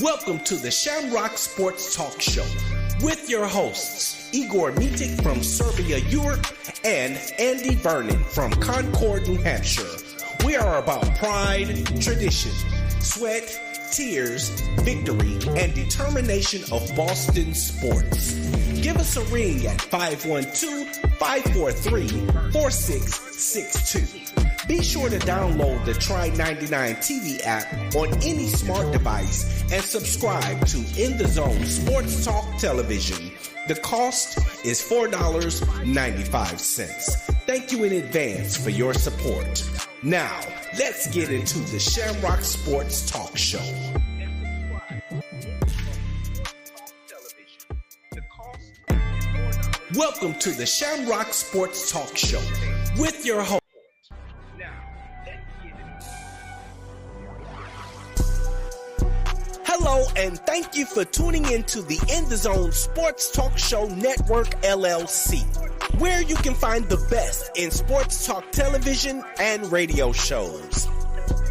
Welcome to the Shamrock Sports Talk Show with your hosts, Igor Mitic from Serbia, Europe, and Andy Vernon from Concord, New Hampshire. We are about pride, tradition, sweat, tears, victory, and determination of Boston sports. Give us a ring at 512-543-4662. Be sure to download the Try 99 TV app on any smart device and subscribe to In the Zone Sports Talk Television. The cost is $4.95. Thank you in advance for your support. Now, let's get into the Shamrock Sports Talk Show. Welcome to the Shamrock Sports Talk Show with your host. Hello, and thank you for tuning in to the In the Zone Sports Talk Show Network, LLC, where you can find the best in sports talk television and radio shows.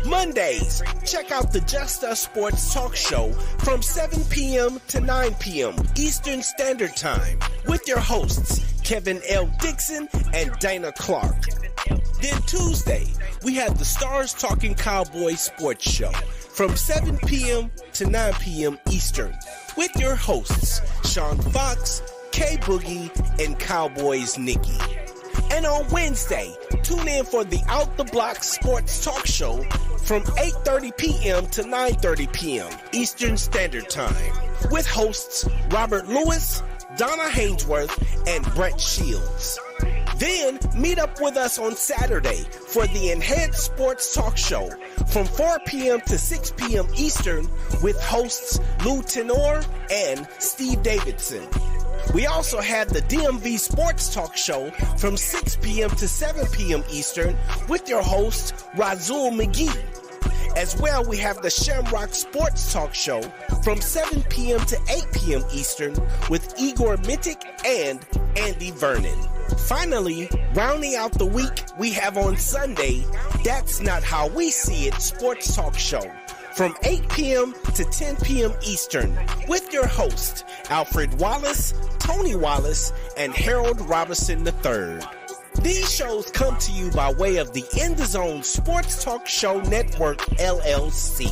Mondays, check out the Just Us Sports Talk Show from 7 p.m. to 9 p.m. Eastern Standard Time with your hosts, Kevin L. Dixon and Dana Clark. Then Tuesday, we have the Stars Talking Cowboys Sports Show from 7 p.m. to 9 p.m. Eastern with your hosts, Sean Fox, K Boogie, and Cowboys Nikki. And on Wednesday, tune in for the Out the Block Sports Talk Show from 8:30 p.m. to 9:30 p.m. Eastern Standard Time with hosts Robert Lewis, Donna Hainsworth, and Brett Shields. Then meet up with us on Saturday for the Enhanced Sports Talk Show from 4 p.m. to 6 p.m. Eastern with hosts Lou Tenor and Steve Davidson. We also have the DMV Sports Talk Show from 6 p.m. to 7 p.m. Eastern with your host Razul McGee. As well, we have the Shamrock Sports Talk Show from 7 p.m. to 8 p.m. Eastern with Igor Mitic and Andy Vernon. Finally, rounding out the week, we have on Sunday, That's Not How We See It Sports Talk Show from 8 p.m. to 10 p.m. Eastern with your host, Alfred Wallace, Tony Wallace, and Harold Robinson III. These shows come to you by way of the In the Zone Sports Talk Show Network, LLC.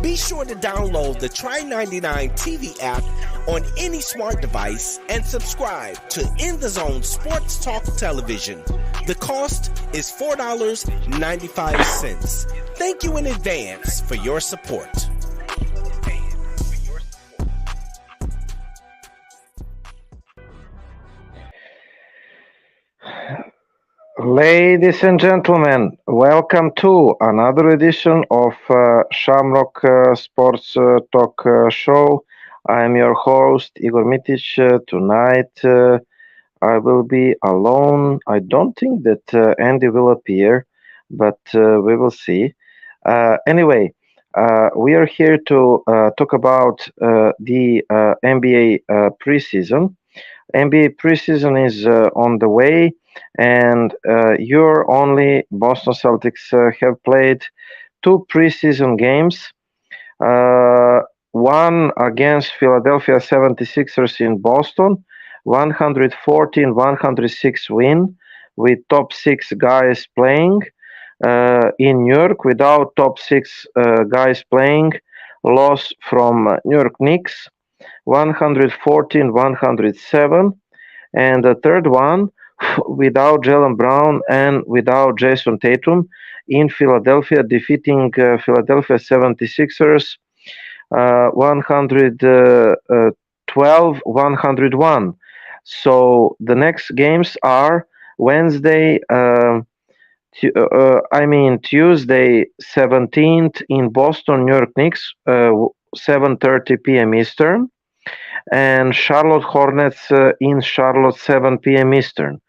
Be sure to download the Try 99 TV app on any smart device and subscribe to In the Zone Sports Talk Television. The cost is $4.95. Thank you in advance for your support. Ladies and gentlemen, welcome to another edition of Shamrock Sports Talk Show. I am your host, Igor Mitic. Tonight I will be alone. I don't think that Andy will appear, but we will see. Anyway, we are here to talk about the NBA preseason. NBA preseason is on the way, and your only Boston Celtics have played two preseason games. One against Philadelphia 76ers in Boston, 114-106 win with top six guys playing. In New York, without top six guys playing, loss from New York Knicks, 114-107. And the third one, without Jaylen Brown and without Jason Tatum in Philadelphia, defeating Philadelphia 76ers 112-101. So the next games are Wednesday, Tuesday 17th in Boston, New York Knicks, 7:30 p.m. Eastern, and Charlotte Hornets in Charlotte, 7 p.m. Eastern.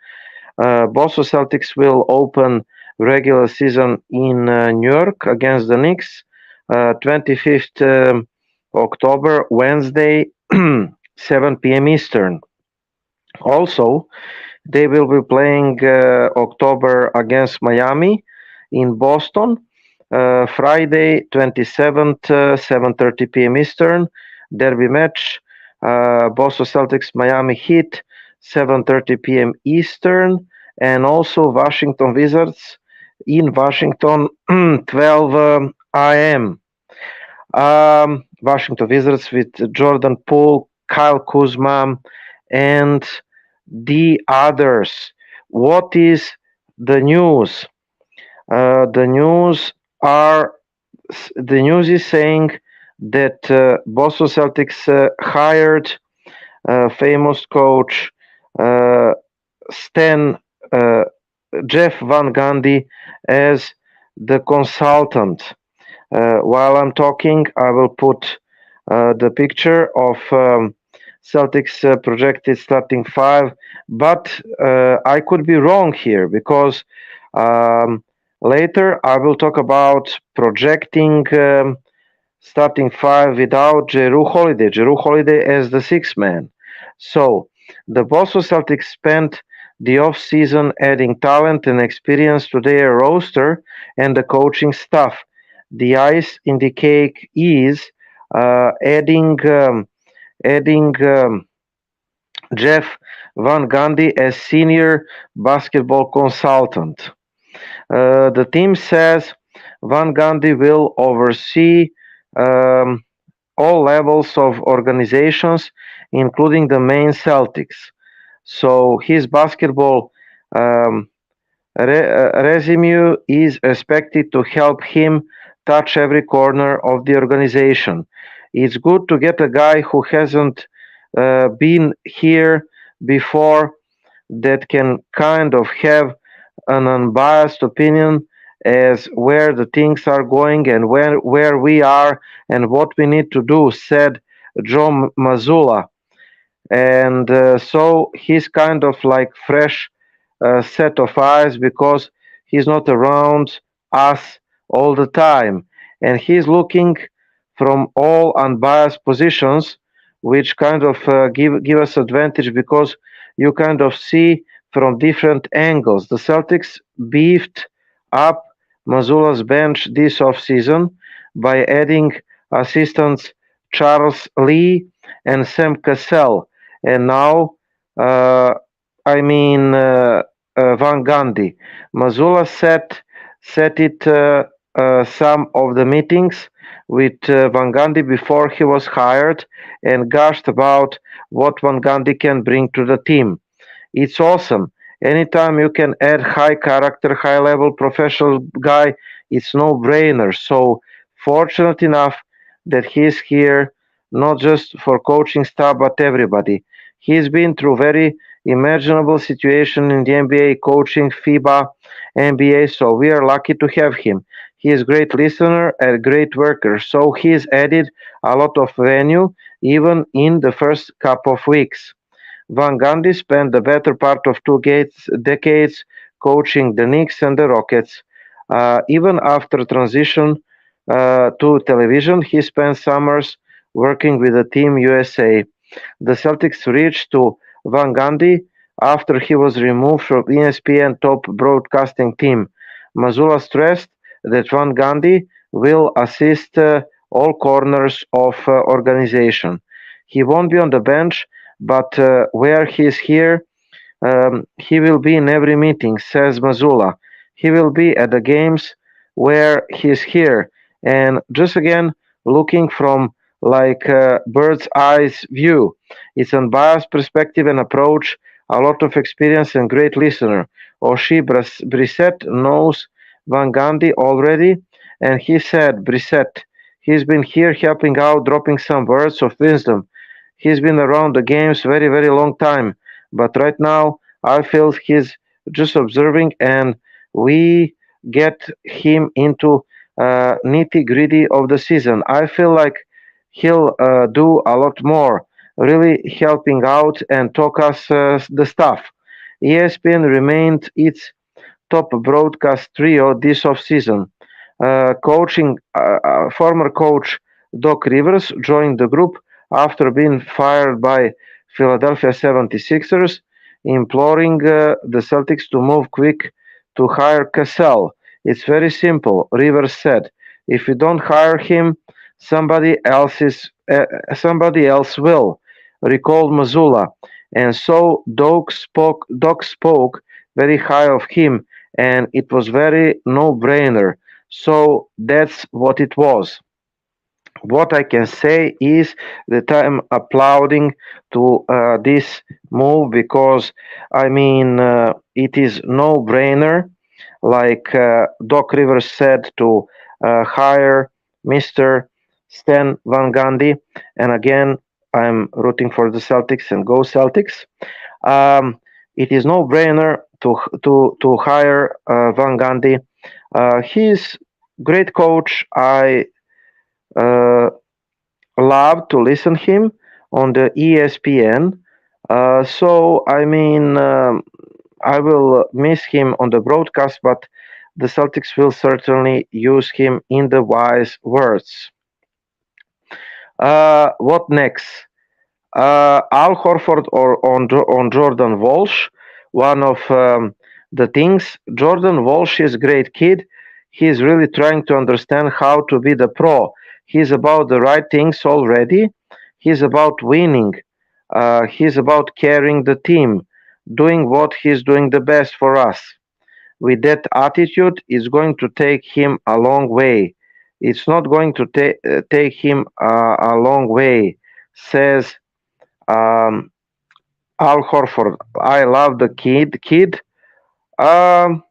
Boston Celtics will open regular season in New York against the Knicks, 25th October, Wednesday, 7 p.m. Eastern. Also, they will be playing October against Miami in Boston, Friday 27th, 7:30 p.m. Eastern, derby match. Boston Celtics Miami Heat, 7:30 p.m. Eastern, and also Washington Wizards in Washington, 12 a.m. Washington Wizards with Jordan Poole, Kyle Kuzma, and the others. What is the news? The news are the news is saying that Boston Celtics hired famous coach uh, Stan Jeff Van Gundy as the consultant. While I'm talking, I will put the picture of Celtics projected starting five, but I could be wrong here because um, later I will talk about projecting starting five without Jrue Holliday. Jrue Holiday as the sixth man. So the Boston Celtics spent the off-season adding talent and experience to their roster and the coaching staff. The ice in the cake is adding Jeff Van Gundy as senior basketball consultant. The team says Van Gundy will oversee um, all levels of organizations, including the main Celtics. So his basketball um, resume is expected to help him touch every corner of the organization. It's good to get a guy who hasn't been here before that can kind of have an unbiased opinion as where the things are going and where we are and what we need to do, said Joe Mazzulla. And so he's kind of like fresh set of eyes because he's not around us all the time. And he's looking from all unbiased positions, which kind of give us advantage because you kind of see from different angles. The Celtics beefed up Mazzulla's bench this offseason by adding assistants Charles Lee and Sam Cassell. And now, uh, Van Gundy. Mazzulla set it some of the meetings with Van Gundy before he was hired and gushed about what Van Gundy can bring to the team. It's awesome. Anytime you can add high character, high level professional guy, it's no brainer. So fortunate enough that he's here, not just for coaching staff, but everybody. He's been through very imaginable situation in the NBA coaching FIBA NBA, so we are lucky to have him. He is great listener and great worker, so he's added a lot of value even in the first couple of weeks. Van Gundy spent the better part of decades coaching the Knicks and the Rockets. Even after transition to television, he spent summers working with the Team USA. The Celtics reached to Van Gundy after he was removed from ESPN top broadcasting team. Mazzulla stressed that Van Gundy will assist all corners of organization. He won't be on the bench, but where he is here, he will be in every meeting, says Mazzulla. He will be at the games where he is here. And just again, looking from like bird's eyes view. It's unbiased perspective and approach, a lot of experience and great listener. Oshie Brissett knows Van Gundy already, and he said, Brissett, he's been here helping out, dropping some words of wisdom. He's been around the games very, very long time, but right now I feel he's just observing, and we get him into nitty gritty of the season. I feel like he'll do a lot more, really helping out and talk us the stuff. ESPN remained its top broadcast trio this offseason. Former coach Doc Rivers joined the group after being fired by Philadelphia 76ers, imploring the Celtics to move quick to hire Cassell. It's very simple. Rivers said, if we don't hire him, somebody else will. Recalled Mazzulla, and so Doc spoke very high of him, and it was very no-brainer. So that's what it was. What I can say is that I'm applauding to this move because it is no-brainer, like Doc Rivers said, to hire Mr. Stan Van Gundy, and again I'm rooting for the Celtics and go Celtics. It is no-brainer to hire Van Gundy. He's great coach. I uh, love to listen him on the ESPN. I will miss him on the broadcast, but the Celtics will certainly use him in the wise words. What next? Al Horford or on Jordan Walsh. One of the things, Jordan Walsh is a great kid. He's really trying to understand how to be the pro. He's about the right things already. He's about winning. He's about carrying the team, doing what he's doing the best for us. With that attitude, it's going to take him a long way. It's not going to take him a long way, says um, Al Horford. I love the kid. Um,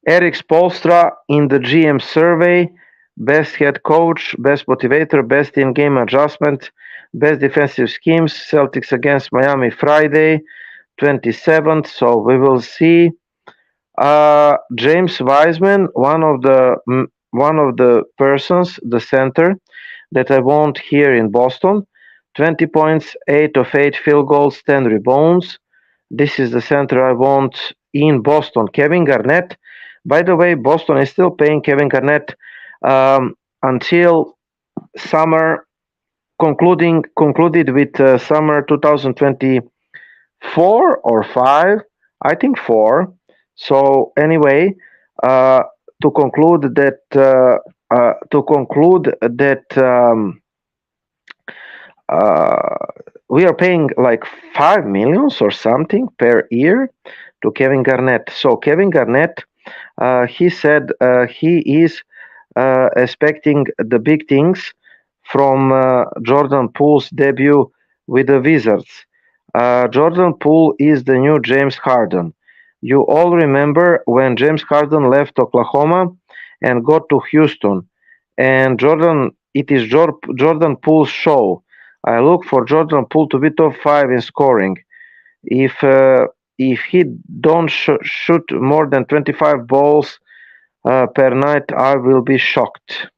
Eric Spoelstra in the GM survey, best head coach, best motivator, best in-game adjustment, best defensive schemes. Celtics against Miami Friday, 27th. So we will see. James Wiseman, one of the persons, the center that I want here in Boston. 20 points, 8 of 8 field goals, 10 rebounds. This is the center I want in Boston. Kevin Garnett. By the way, Boston is still paying Kevin Garnett until summer, concluded with summer 2024 or 5, I think 4. So anyway, uh, to conclude that uh, we are paying like 5 million or something per year to Kevin Garnett. So Kevin Garnett, he said he is expecting the big things from Jordan Poole's debut with the Wizards. Jordan Poole is the new James Harden. You all remember when James Harden left Oklahoma and got to Houston, and it is Jordan Poole's show. I look for Jordan Poole to be top 5 in scoring. If he don't shoot more than 25 balls per night, I will be shocked.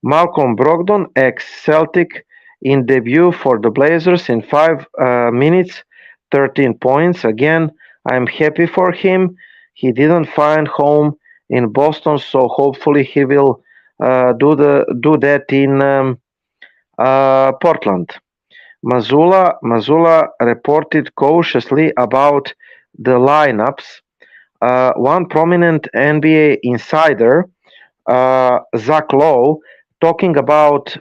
Malcolm Brogdon, ex-Celtic, in debut for the Blazers in 5 minutes, 13 points. Again, I'm happy for him. He didn't find home in Boston, so hopefully he will do that in Portland. Mazzulla reported cautiously about the lineups. One prominent NBA insider, Zach Lowe, talking about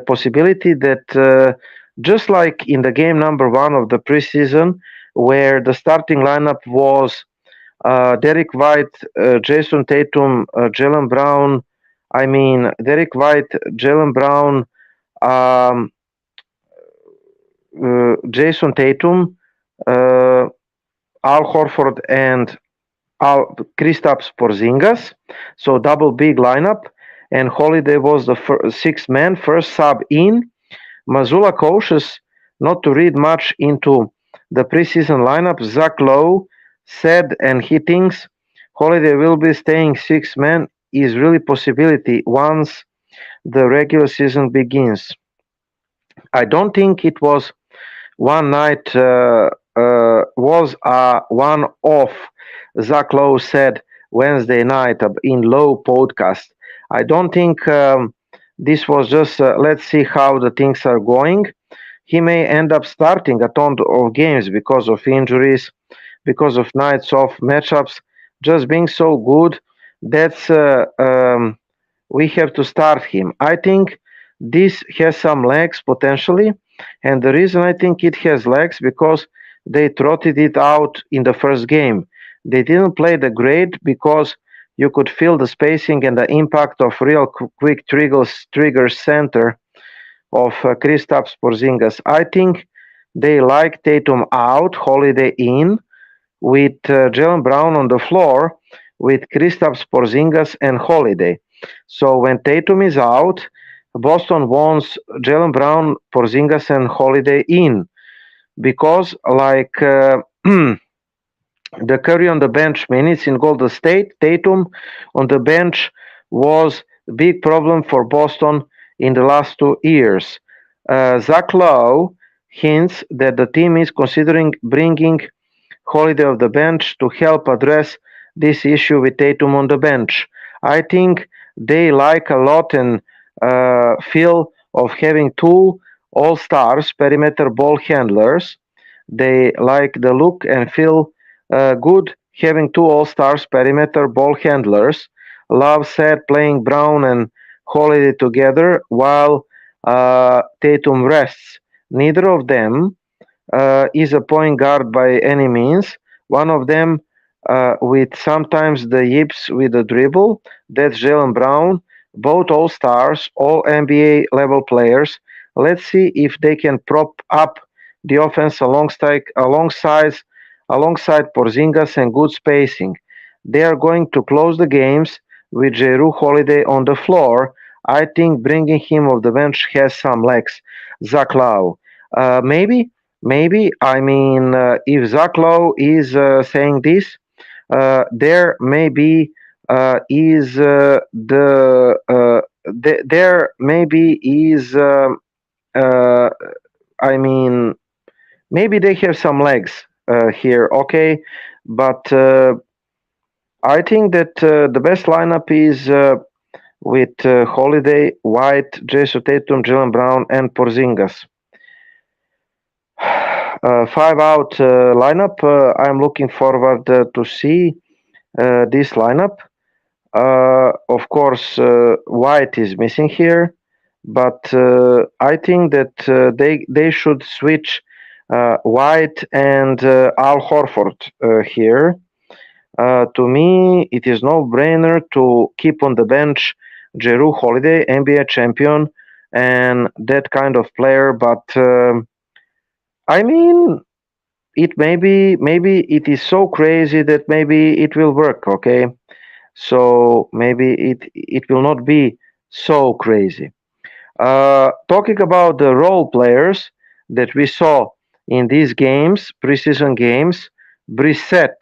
possibility that just like in the game number 1 of the preseason, where the starting lineup was Derek White, Jason Tatum, Jalen Brown. Derek White, Jalen Brown, um, Jason Tatum, Al Horford, and Kristaps Porzingis. So double big lineup. And Holiday was the sixth man, first sub in. Mazzulla cautious not to read much into the preseason lineup. Zach Lowe said, and he thinks Holiday will be staying sixth man is really possibility once the regular season begins. I don't think it was one night was a one-off. Zach Lowe said Wednesday night in Lowe podcast. I don't think this was just let's see how the things are going. He may end up starting a ton of games because of injuries, because of nights off matchups. just being so good. That's we have to start him. I think this has some legs potentially, and the reason I think it has legs because they trotted it out in the first game. They didn't play the great because you could feel the spacing and the impact of real quick trigger center of Kristaps Porzingis. I think they like Tatum out, Holiday in, with Jalen Brown on the floor, with Kristaps Porzingis and Holiday. So when Tatum is out, Boston wants Jalen Brown, Porzingis, and Holiday in because, like the Curry on the bench minutes in Golden State, Tatum on the bench was a big problem for Boston in the last 2 years. Zach Lowe hints that the team is considering bringing Holiday off the bench to help address this issue with Tatum on the bench. I think they like a lot and feel of having two all-stars perimeter ball handlers. They like the look and feel good having two all-stars perimeter ball handlers. Love said playing Brown and Holiday together while Tatum rests. Neither of them is a point guard by any means. One of them with sometimes the yips with the dribble. That's Jalen Brown. Both all stars, all NBA level players. Let's see if they can prop up the offense alongside Porzingis and good spacing. They are going to close the games with Jrue Holliday on the floor. I think bringing him off the bench has some legs. Zach Lowe. Maybe. I mean, if Zach Lowe is saying this, there maybe is there maybe is uh, I mean maybe they have some legs here, okay, but I think that the best lineup is with Holiday, White, Jason Tatum, Jalen Brown, and Porzingis. 5 out lineup. I'm looking forward to see this lineup. Of course, White is missing here, but I think that they should switch White and Al Horford here. To me, it is no-brainer to keep on the bench Jrue Holliday, NBA champion, and that kind of player. But I mean, maybe it is so crazy that maybe it will work. Okay, so maybe it will not be so crazy. Talking about the role players that we saw in these games, preseason games, Brissett.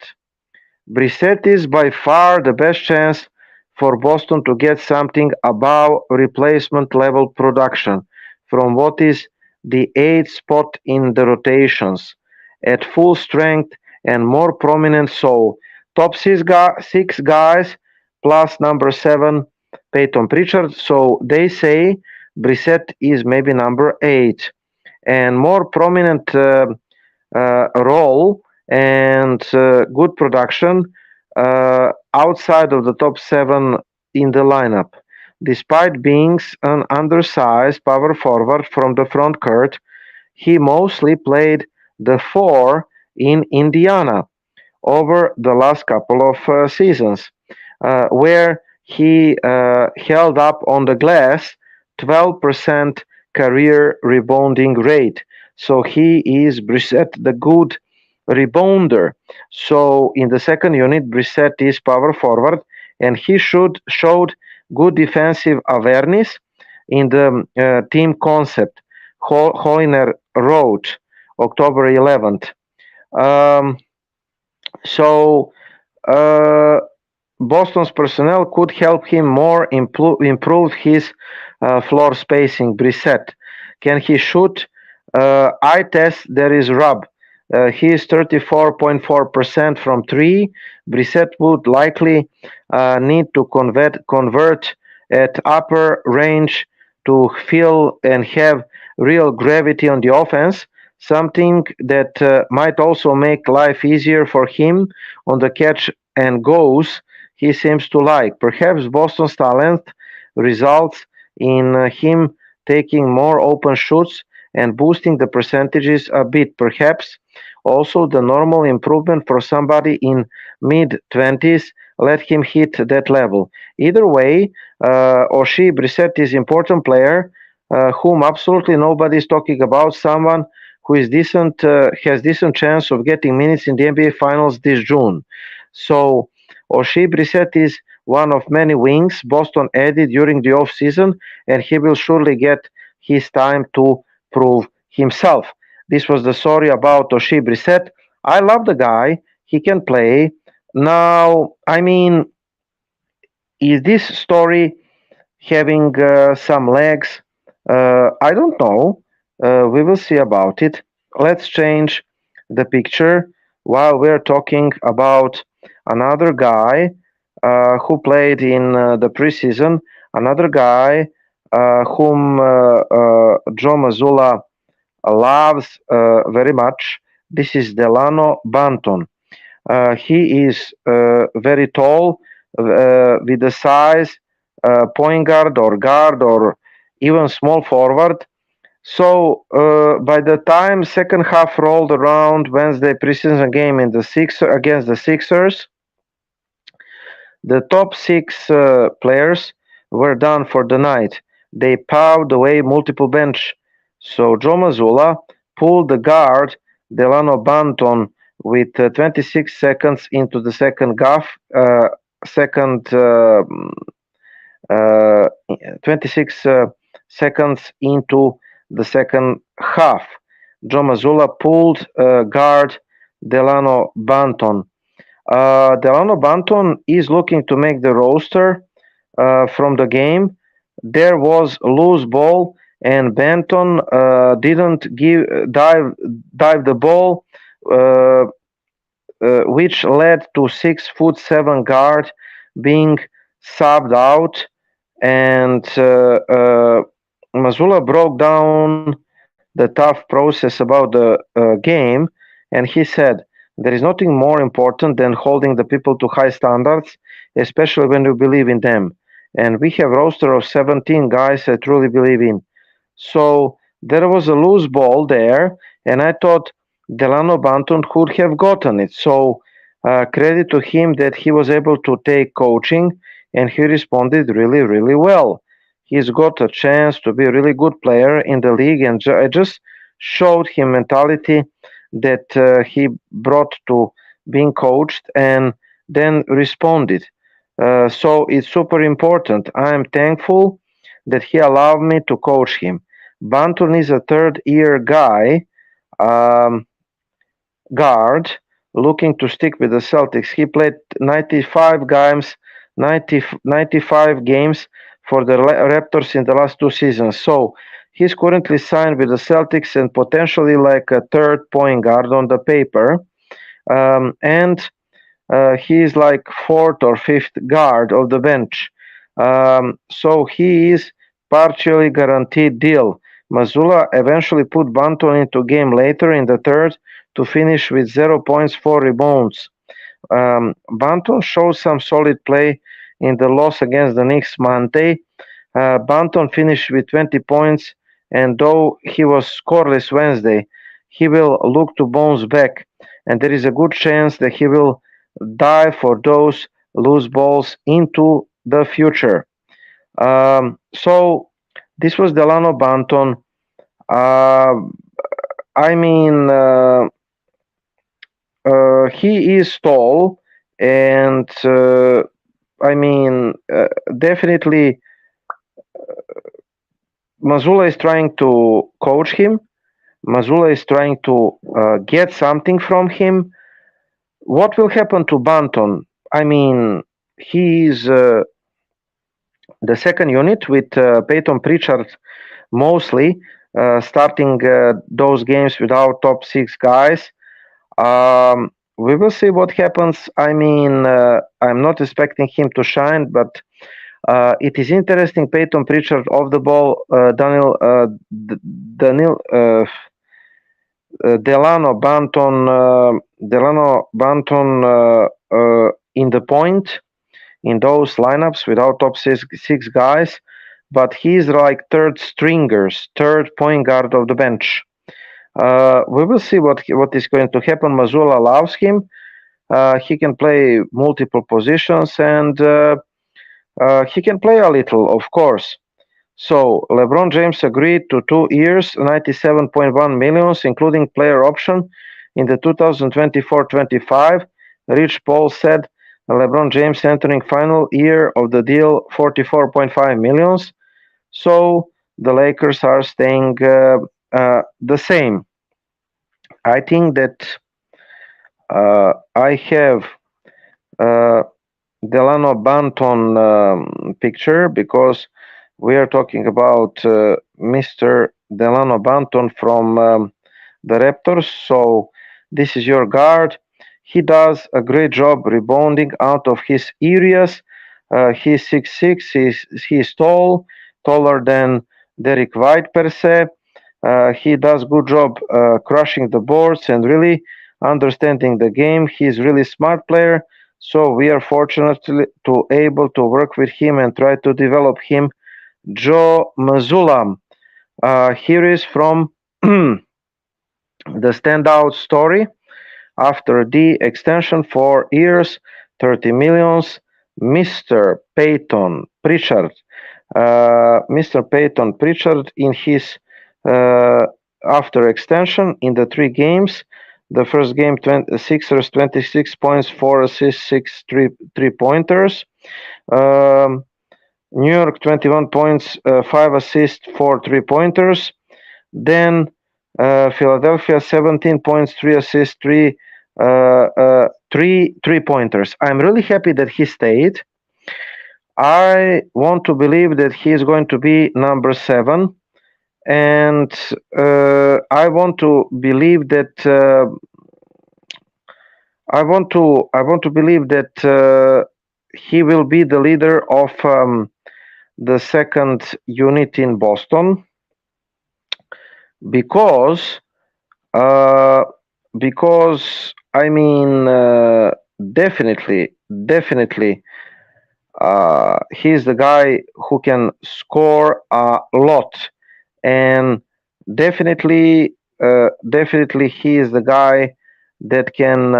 Brissett is by far the best chance for Boston to get something above replacement level production from what is the eighth spot in the rotations at full strength and more prominent. So, top six guys plus number 7, Peyton Pritchard. So, they say Brissett is maybe number 8 and more prominent role and good production outside of the top 7 in the lineup. Despite being an undersized power forward from the front court, he mostly played the 4 in Indiana over the last couple of seasons, where he held up on the glass 12% career rebounding rate. So he is Brissett, the good rebounder. So in the second unit, Brissett is power forward, and he showed good defensive awareness in the team concept. Holliner wrote October 11th. So Boston's personnel could help him more improve his floor spacing. Brissett, can he shoot? Eye test, there is rub. He is 34.4% from 3. Brissett would likely need to convert at upper range to feel and have real gravity on the offense, something that might also make life easier for him on the catch and goes he seems to like. Perhaps Boston's talent results in him taking more open shoots and boosting the percentages a bit. Perhaps also the normal improvement for somebody in mid 20s let him hit that level. Either way, Oshie Brissett is important player whom absolutely nobody is talking about. Someone who is decent, has decent chance of getting minutes in the NBA Finals this June. So Oshie Brissett is one of many wings Boston added during the offseason, and he will surely get his time to prove himself. This was the story about Oshie Brissett. I love the guy. He can play. Now, I mean, is this story having some legs? I don't know. We will see about it. Let's change the picture while we're talking about another guy who played in the preseason, another guy whom Joe Mazzulla loves very much. This is Delano Banton. He is very tall, with the size point guard or even small forward. So by the time second half rolled around Wednesday preseason game in the against the Sixers, the top six players were done for the night. They pawed away multiple bench. So Joe Mazzulla pulled the guard Delano Banton with 26 seconds into the second uh, 26 seconds into the second half. Joe Mazzulla pulled guard Delano Banton. Delano Banton is looking to make the roster from the game. There was loose ball, and Banton didn't dive the ball, which led to 6'7" guard being subbed out, and Mazzulla broke down the tough process about the game, and he said, "There is nothing more important than holding the people to high standards, especially when you believe in them. And we have a roster of 17 guys I truly believe in." So there was a loose ball there, and I thought Delano Banton could have gotten it. So credit to him that he was able to take coaching, and he responded really, really well. He's got a chance to be a really good player in the league, and I just showed him mentality that he brought to being coached and then responded. So it's super important. I'm thankful that he allowed me to coach him. Banton is a third-year um, guard looking to stick with the Celtics. He played 95 games, 95 games for the Raptors in the last two seasons. So he's currently signed with the Celtics and potentially like a third point guard on the paper. And he's like fourth or fifth guard of the bench. So he is partially guaranteed deal. Mazzulla eventually put Banton into game later in the third to finish with 0 points, 4 rebounds. Banton showed some solid play in the loss against the Knicks Monday. Banton finished with 20 points, and though he was scoreless Wednesday, he will look to bounce back, and there is a good chance that he will dive for those loose balls into the future. So this was Delano Banton. I mean, he is tall, and I mean, definitely Mazzulla is trying to coach him. Mazzulla is trying to get something from him. What will happen to Banton? I mean, he is the second unit with Peyton Pritchard mostly starting those games without top six guys. We will see what happens. I mean, I'm not expecting him to shine, but it is interesting. Peyton Pritchard off the ball, Delano Banton in the point in those lineups with our top six guys, but he's like third point guard of the bench. We will see what is going to happen. Mazzulla allows him. He can play multiple positions, and he can play a little, of course. So LeBron James agreed to 2 years, 97.1 millions, including player option in the 2024-25. Rich Paul said LeBron James entering final year of the deal, 44.5 millions. So the Lakers are staying the same. I think that I have Delano Banton picture because we are talking about Mr. Delano Banton from the Raptors. So this is your guard. He does a great job rebounding out of his areas. He's 6'6". He's tall, taller than Derek White per se. He does good job crushing the boards and really understanding the game. He's really smart player. So we are fortunate to able to work with him and try to develop him. Joe Mazzulla. Here is from the standout story. After the extension 4 years, 30 millions, Mr. Peyton Pritchard. Mr. Peyton Pritchard in his after extension in the 3 games. The first game, Sixers 26 points, 4 assists, 6 three-pointers. New York 21 points, 5 assists, 4 three-pointers. Then Philadelphia 17 points, 3 assists, 3 three-pointers. I'm really happy that he stayed. I want to believe that he is going to be number 7, and I want to believe that he will be the leader of the second unit in Boston, because I mean definitely he's the guy who can score a lot, and definitely he is the guy that can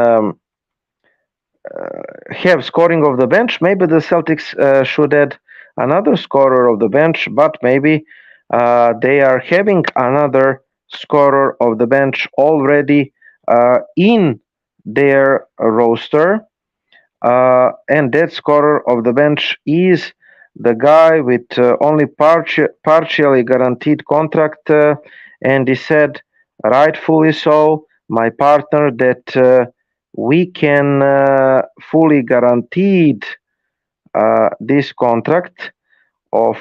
have scoring of the bench. Maybe the Celtics should add another scorer of the bench, but maybe they are having another scorer of the bench already in their roster, and that scorer of the bench is the guy with only partially guaranteed contract, and he said, rightfully so, my partner, that we can fully guaranteed this contract of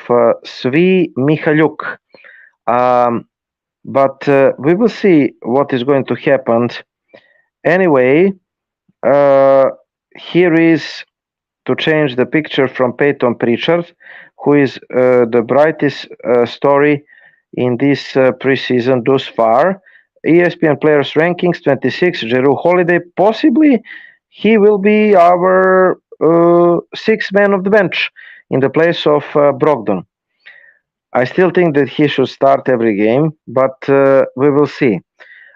Svi Myhaluk. But we will see what is going to happen. Anyway, here is to change the picture from Peyton Pritchard, who is the brightest story in this preseason thus far. ESPN Players Rankings 26, Jrue Holliday. Possibly he will be our sixth man of the bench in the place of Brogdon. I still think that he should start every game, but we will see.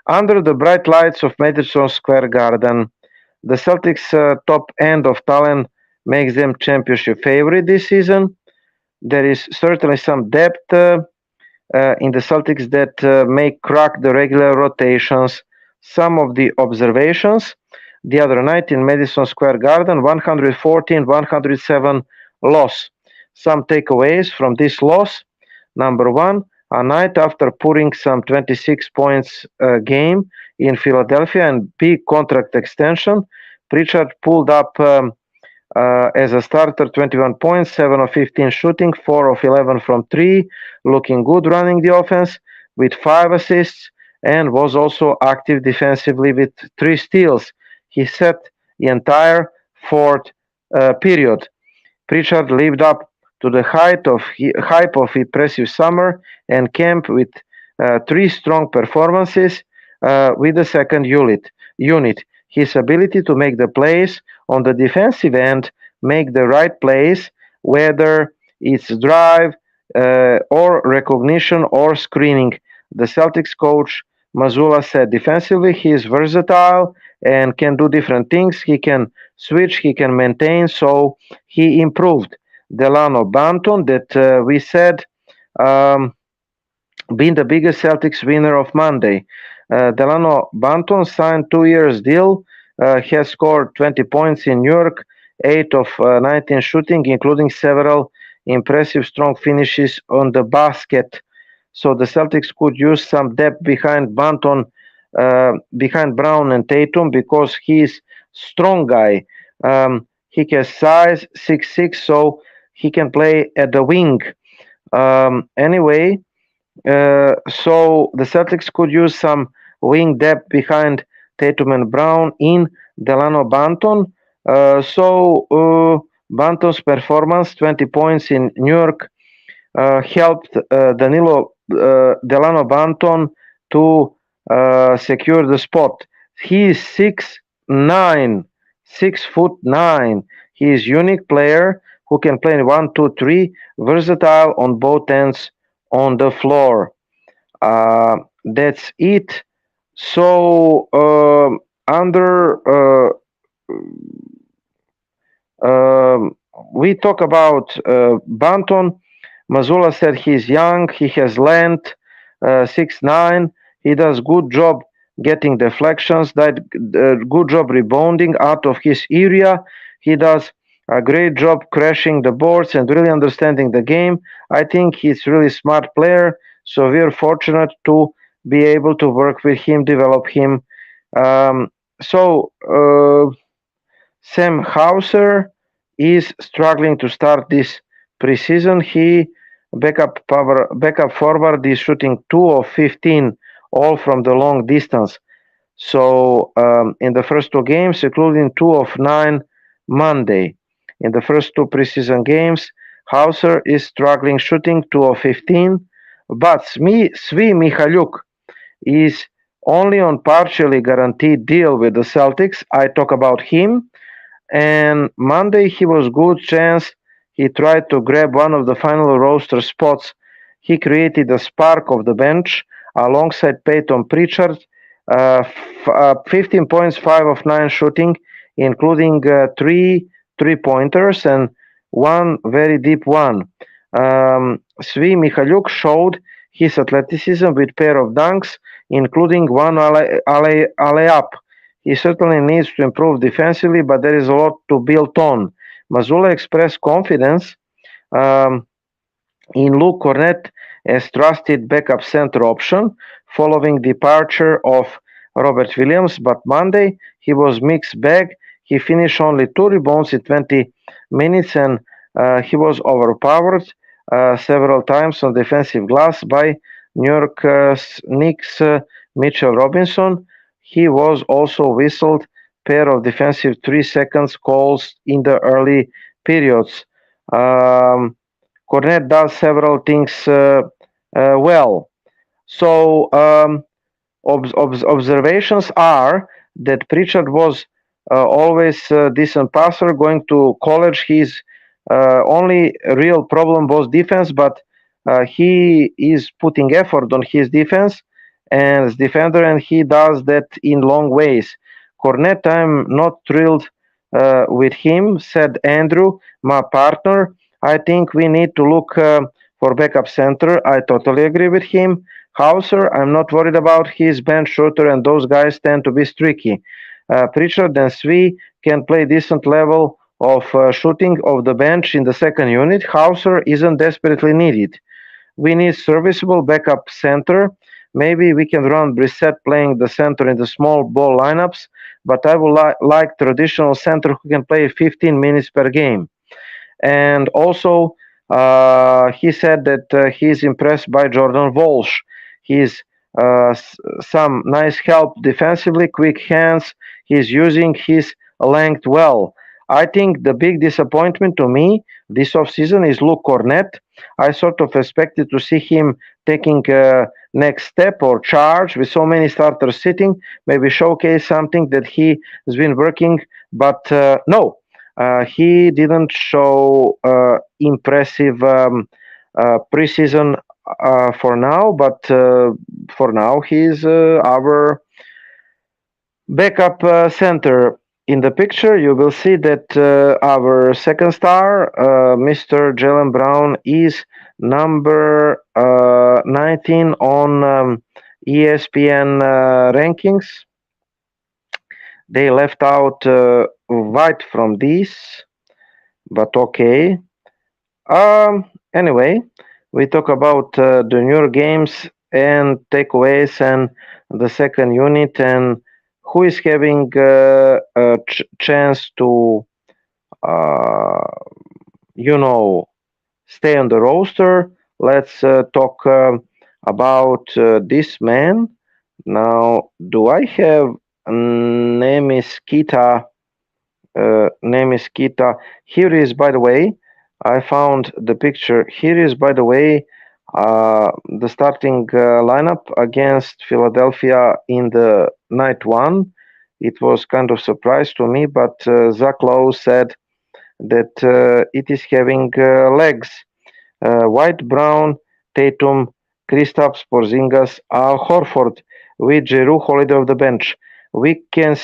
Under the bright lights of Madison Square Garden, the Celtics' top end of talent makes them championship favorite this season. There is certainly some depth in the Celtics that may crack the regular rotations. Some of the observations the other night in Madison Square Garden, 114-107 loss. Some takeaways from this loss. Number 1, a night after putting some 26 points game in Philadelphia and big contract extension, Pritchard pulled up as a starter 21 points, 7 of 15 shooting, 4 of 11 from 3, looking good running the offense with 5 assists, and was also active defensively with 3 steals. He set the entire fourth period. Pritchard lived up to the hype of impressive summer and camp with 3 strong performances with the second unit. His ability to make the plays on the defensive end make the right plays, whether it's drive or recognition or screening. The Celtics coach Mazzulla said defensively he is versatile and can do different things. He can switch, he can maintain, so he improved. Delano Banton, that we said being the biggest Celtics winner of Monday. Delano Banton signed 2 years deal, has scored 20 points in New York, 8 of 19 shooting, including several impressive strong finishes on the basket. So the Celtics could use some depth behind Banton, behind Brown and Tatum, because he's strong guy. He has size, 6'6", so he can play at the wing. Anyway, so the Celtics could use some wing depth behind Tatum and Brown in Delano Banton. Banton's performance, 20 points in New York, helped Delano Banton to secure the spot. He is 6'9", 6'9". He is unique player who can play in 1, 2, 3, versatile on both ends on the floor. That's it. So we talk about Banton. Mazzulla said he's young, he has length, 6'9". He does good job getting deflections, good job rebounding out of his area. He does a great job crashing the boards and really understanding the game. I think he's really smart player, so we're fortunate to be able to work with him, develop him. Sam Hauser is struggling to start this preseason. He backup forward is shooting 2 of 15, all from the long distance. So in the first 2 games, including 2 of 9 Monday. In the first 2 preseason games, Hauser is struggling shooting 2 of 15, but Svi Myhaluk is only on partially guaranteed deal with the Celtics. I talk about him. And Monday he was good chance. He tried to grab one of the final roster spots. He created a spark of the bench alongside Peyton Pritchard. 15 points, 5 of 9 shooting, including 3 3-pointers and 1 very deep one. Svi Myhaluk showed his athleticism with pair of dunks, including 1 alley-up. He certainly needs to improve defensively, but there is a lot to build on. Mazzulla expressed confidence in Luke Cornett as trusted backup center option following departure of Robert Williams, but Monday he was mixed bag. He finished only 2 rebounds in 20 minutes, and he was overpowered several times on defensive glass by New York Knicks Mitchell Robinson. He was also whistled pair of defensive 3 seconds calls in the early periods. Cornett does several things well. So observations are that Pritchard was always a decent passer. Going to college, his only real problem was defense, but he is putting effort on his defense as defender, and he does that in long ways. Cornett, I'm not thrilled with him, said Andrew, my partner. I think we need to look for backup center. I totally agree with him. Hauser, I'm not worried about his bench shooter, and those guys tend to be streaky. Pritchard and Svi can play decent level of shooting of the bench in the second unit. Hauser isn't desperately needed. We need serviceable backup center. Maybe we can run Brissett playing the center in the small ball lineups, but I would like traditional center who can play 15 minutes per game. And also, he said that he's impressed by Jordan Walsh. He's some nice help defensively, quick hands. He's using his length well. I think the big disappointment to me this offseason is Luke Cornett. I sort of expected to see him taking next step or charge with so many starters sitting, maybe showcase something that he has been working But no, he didn't show impressive preseason for now. But for now, he's our backup center. In the picture, you will see that our second star, Mr. Jaylen Brown, is number 19 on ESPN rankings. They left out White from this, but okay. Anyway, we talk about the newer games and takeaways and the second unit and who is having a chance to, uh, you know, stay on the roster. Let's talk about this man. Now, do I have name is Kita? Name is Kita. Here is, by the way, I found the picture. Here is, by the way, the starting lineup against Philadelphia in the night one. It was kind of surprise to me, but Zach Lowe said that it is having legs. White, Brown, Tatum, Kristaps, Porzingis, Al Horford with Jrue Holliday of the bench. We could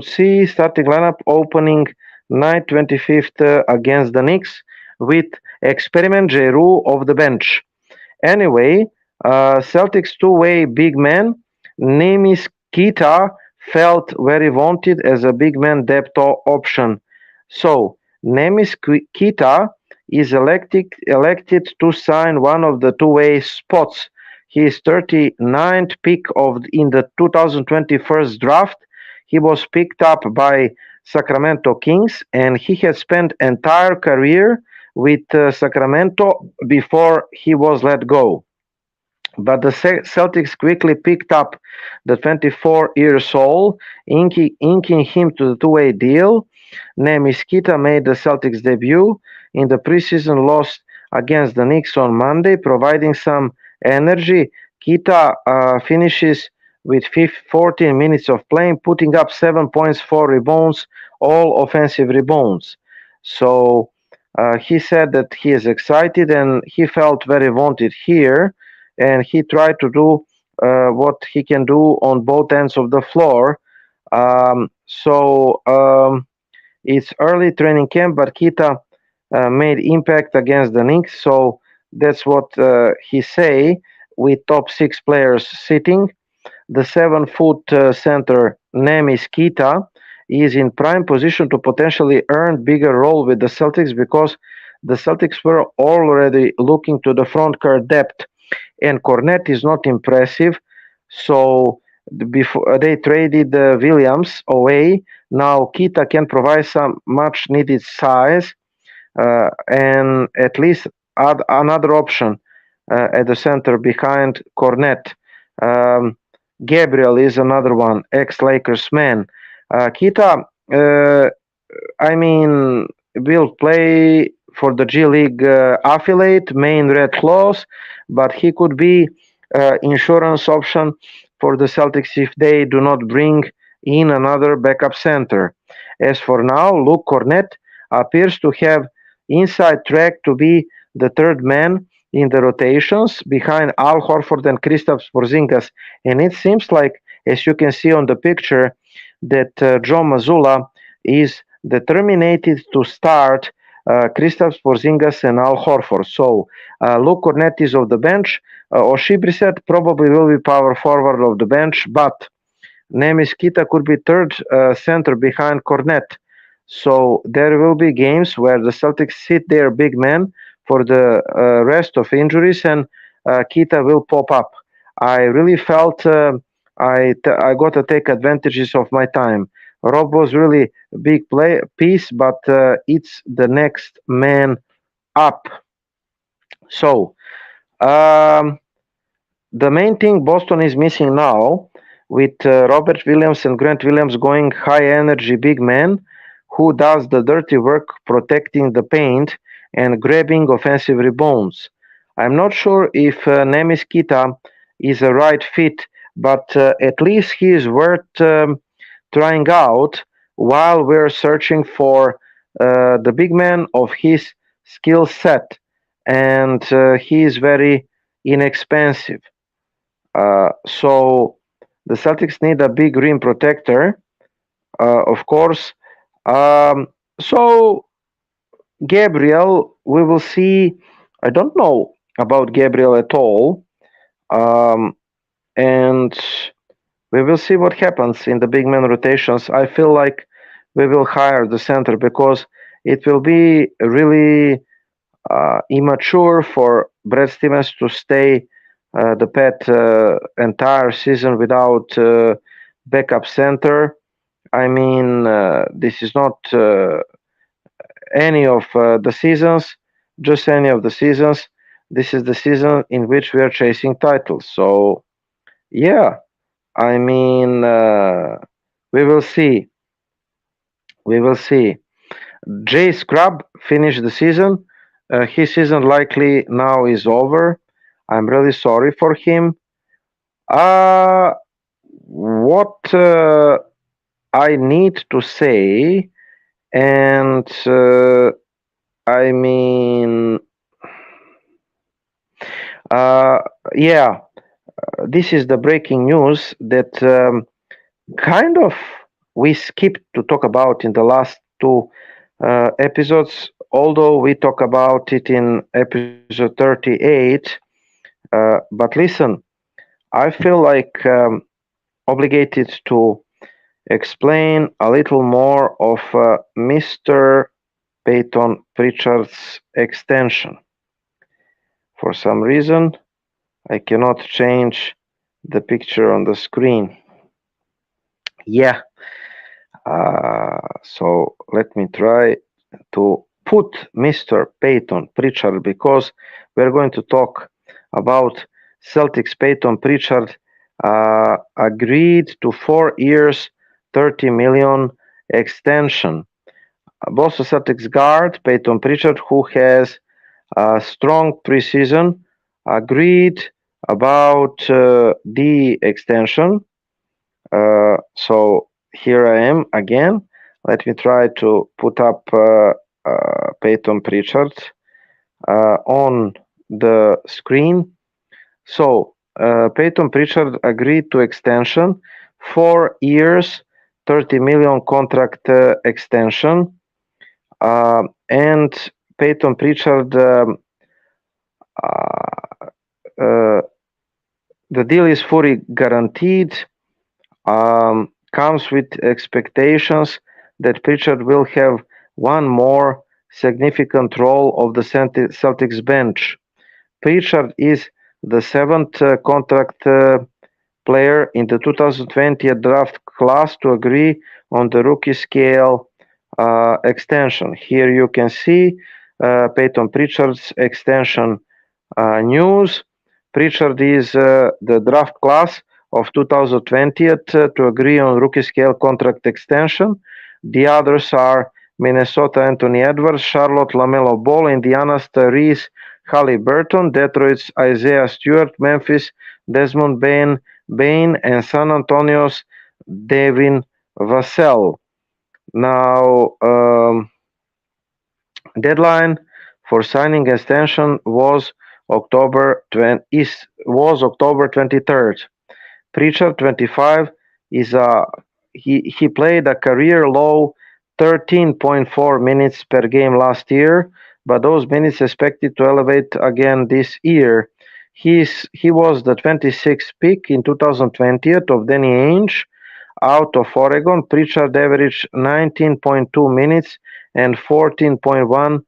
see starting lineup opening night 25th against the Knicks with experiment Jrue of the bench. Anyway, Celtics two-way big man, name is Kita, felt very wanted as a big man depth option. So, Nemis Kita is elected to sign one of the two-way spots. He is 39th pick in the 2021 draft. He was picked up by Sacramento Kings, and he had spent entire career with Sacramento before he was let go. But the Celtics quickly picked up the 24 years old, inking him to the two-way deal. Nemis Kita made the Celtics debut in the preseason loss against the Knicks on Monday, providing some energy. Kita finishes with 14 minutes of playing, putting up 7 points, 4 rebounds, all offensive rebounds. So he said that he is excited and he felt very wanted here, and he tried to do what he can do on both ends of the floor. It's early training camp, but Kita made impact against the Knicks, so that's what he say. With top 6 players sitting, the 7-foot center Nemis Kita is in prime position to potentially earn bigger role with the Celtics because the Celtics were already looking to the front court depth, and Cornet is not impressive, so before they traded Williams away. Now Kita can provide some much needed size and at least add another option at the center behind Cornet. Gabriel is another one, ex-Lakers man. Kita, will play for the G League affiliate, Maine Red Claws, but he could be insurance option for the Celtics if they do not bring in another backup center. As for now, Luke Cornet appears to have inside track to be the third man in the rotations behind Al Horford and Kristaps Porzingis, and it seems like, as you can see on the picture, that Joe Mazzulla is determined to start Kristaps Porzingis and Al Horford. So Luke Cornet is of the bench. Oshie Brissett probably will be power forward of the bench, but Nemis Kita could be third center behind Cornet. So there will be games where the Celtics sit their big man for the rest of injuries, and Kita will pop up. I really felt I got to take advantages of my time. Rob was really a big piece, but it's the next man up. So the main thing Boston is missing now, with Robert Williams and Grant Williams going high energy big man who does the dirty work protecting the paint and grabbing offensive rebounds. I'm not sure if Nemis Kita is a right fit, but at least he is worth trying out. while we're searching for the big man of his skill set, and he is very inexpensive. So the Celtics need a big rim protector, of course. So Gabriel, we will see. I don't know about Gabriel at all, and we will see what happens in the big man rotations. I feel like we will hire the center because it will be really immature for Brad Stevens to stay the pet entire season without backup center. I mean, this is not any of the seasons, just any of the seasons. This is the season in which we are chasing titles. So, yeah, I mean, we will see. We will see. Jay Scrub finished the season. His season likely now is over. I'm really sorry for him. What I need to say, and I mean, yeah, this is the breaking news that kind of we skipped to talk about in the last two episodes, although we talk about it in episode 38. But listen, I feel like obligated to explain a little more of Mr. Peyton Pritchard's extension. For some reason, I cannot change the picture on the screen. Yeah. So let me try to put Mr. Peyton Pritchard because we're going to talk about Celtics. Peyton Pritchard agreed to 4 years, 30 million extension. Boston Celtics guard Peyton Pritchard, who has a strong preseason, agreed about the extension. So here I am again. Let me try to put up Peyton Pritchard on the screen. So Peyton Pritchard agreed to extension, 4 years, 30 million contract extension, and Peyton Pritchard. The deal is fully guaranteed. Comes with expectations that Pritchard will have one more significant role of the Celtics bench. Pritchard is the seventh contract player in the 2020 draft class to agree on the rookie scale extension. Here you can see Peyton Pritchard's extension news. Pritchard is the draft class of 2020 to agree on rookie scale contract extension. The others are Minnesota Anthony Edwards, Charlotte LaMelo Ball, Indiana's Tyrese Halliburton, Detroit's Isaiah Stewart, Memphis Desmond Bain, and San Antonio's Devin Vassell. Now, deadline for signing extension was October 23rd. Pritchard, 25, he played a career low 13.4 minutes per game last year, but those minutes expected to elevate again this year. He was the 26th pick in 2020 of Danny Ainge out of Oregon. Pritchard averaged 19.2 minutes and 14.1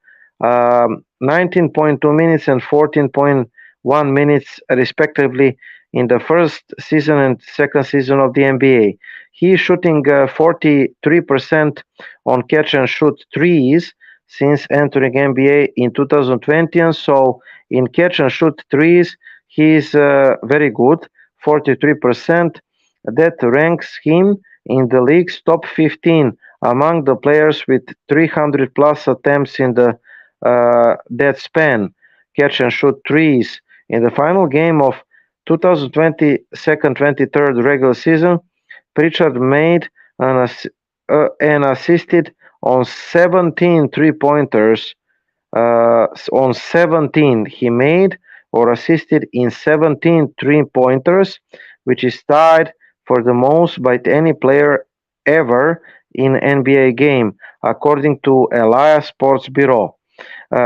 19.2 minutes and 14.1 minutes respectively in the first season and second season of the NBA. He is shooting 43% on catch and shoot threes since entering NBA in 2020, and so in catch and shoot threes he is very good, 43%. That ranks him in the league's top 15 among the players with 300 plus attempts in the that span, catch and shoot threes. In the final game of 2020 second 23rd regular season, Pritchard made an and assisted on 17 three-pointers. On 17, he made or assisted in 17 three-pointers, which is tied for the most by any player ever in NBA game, according to Elias Sports Bureau.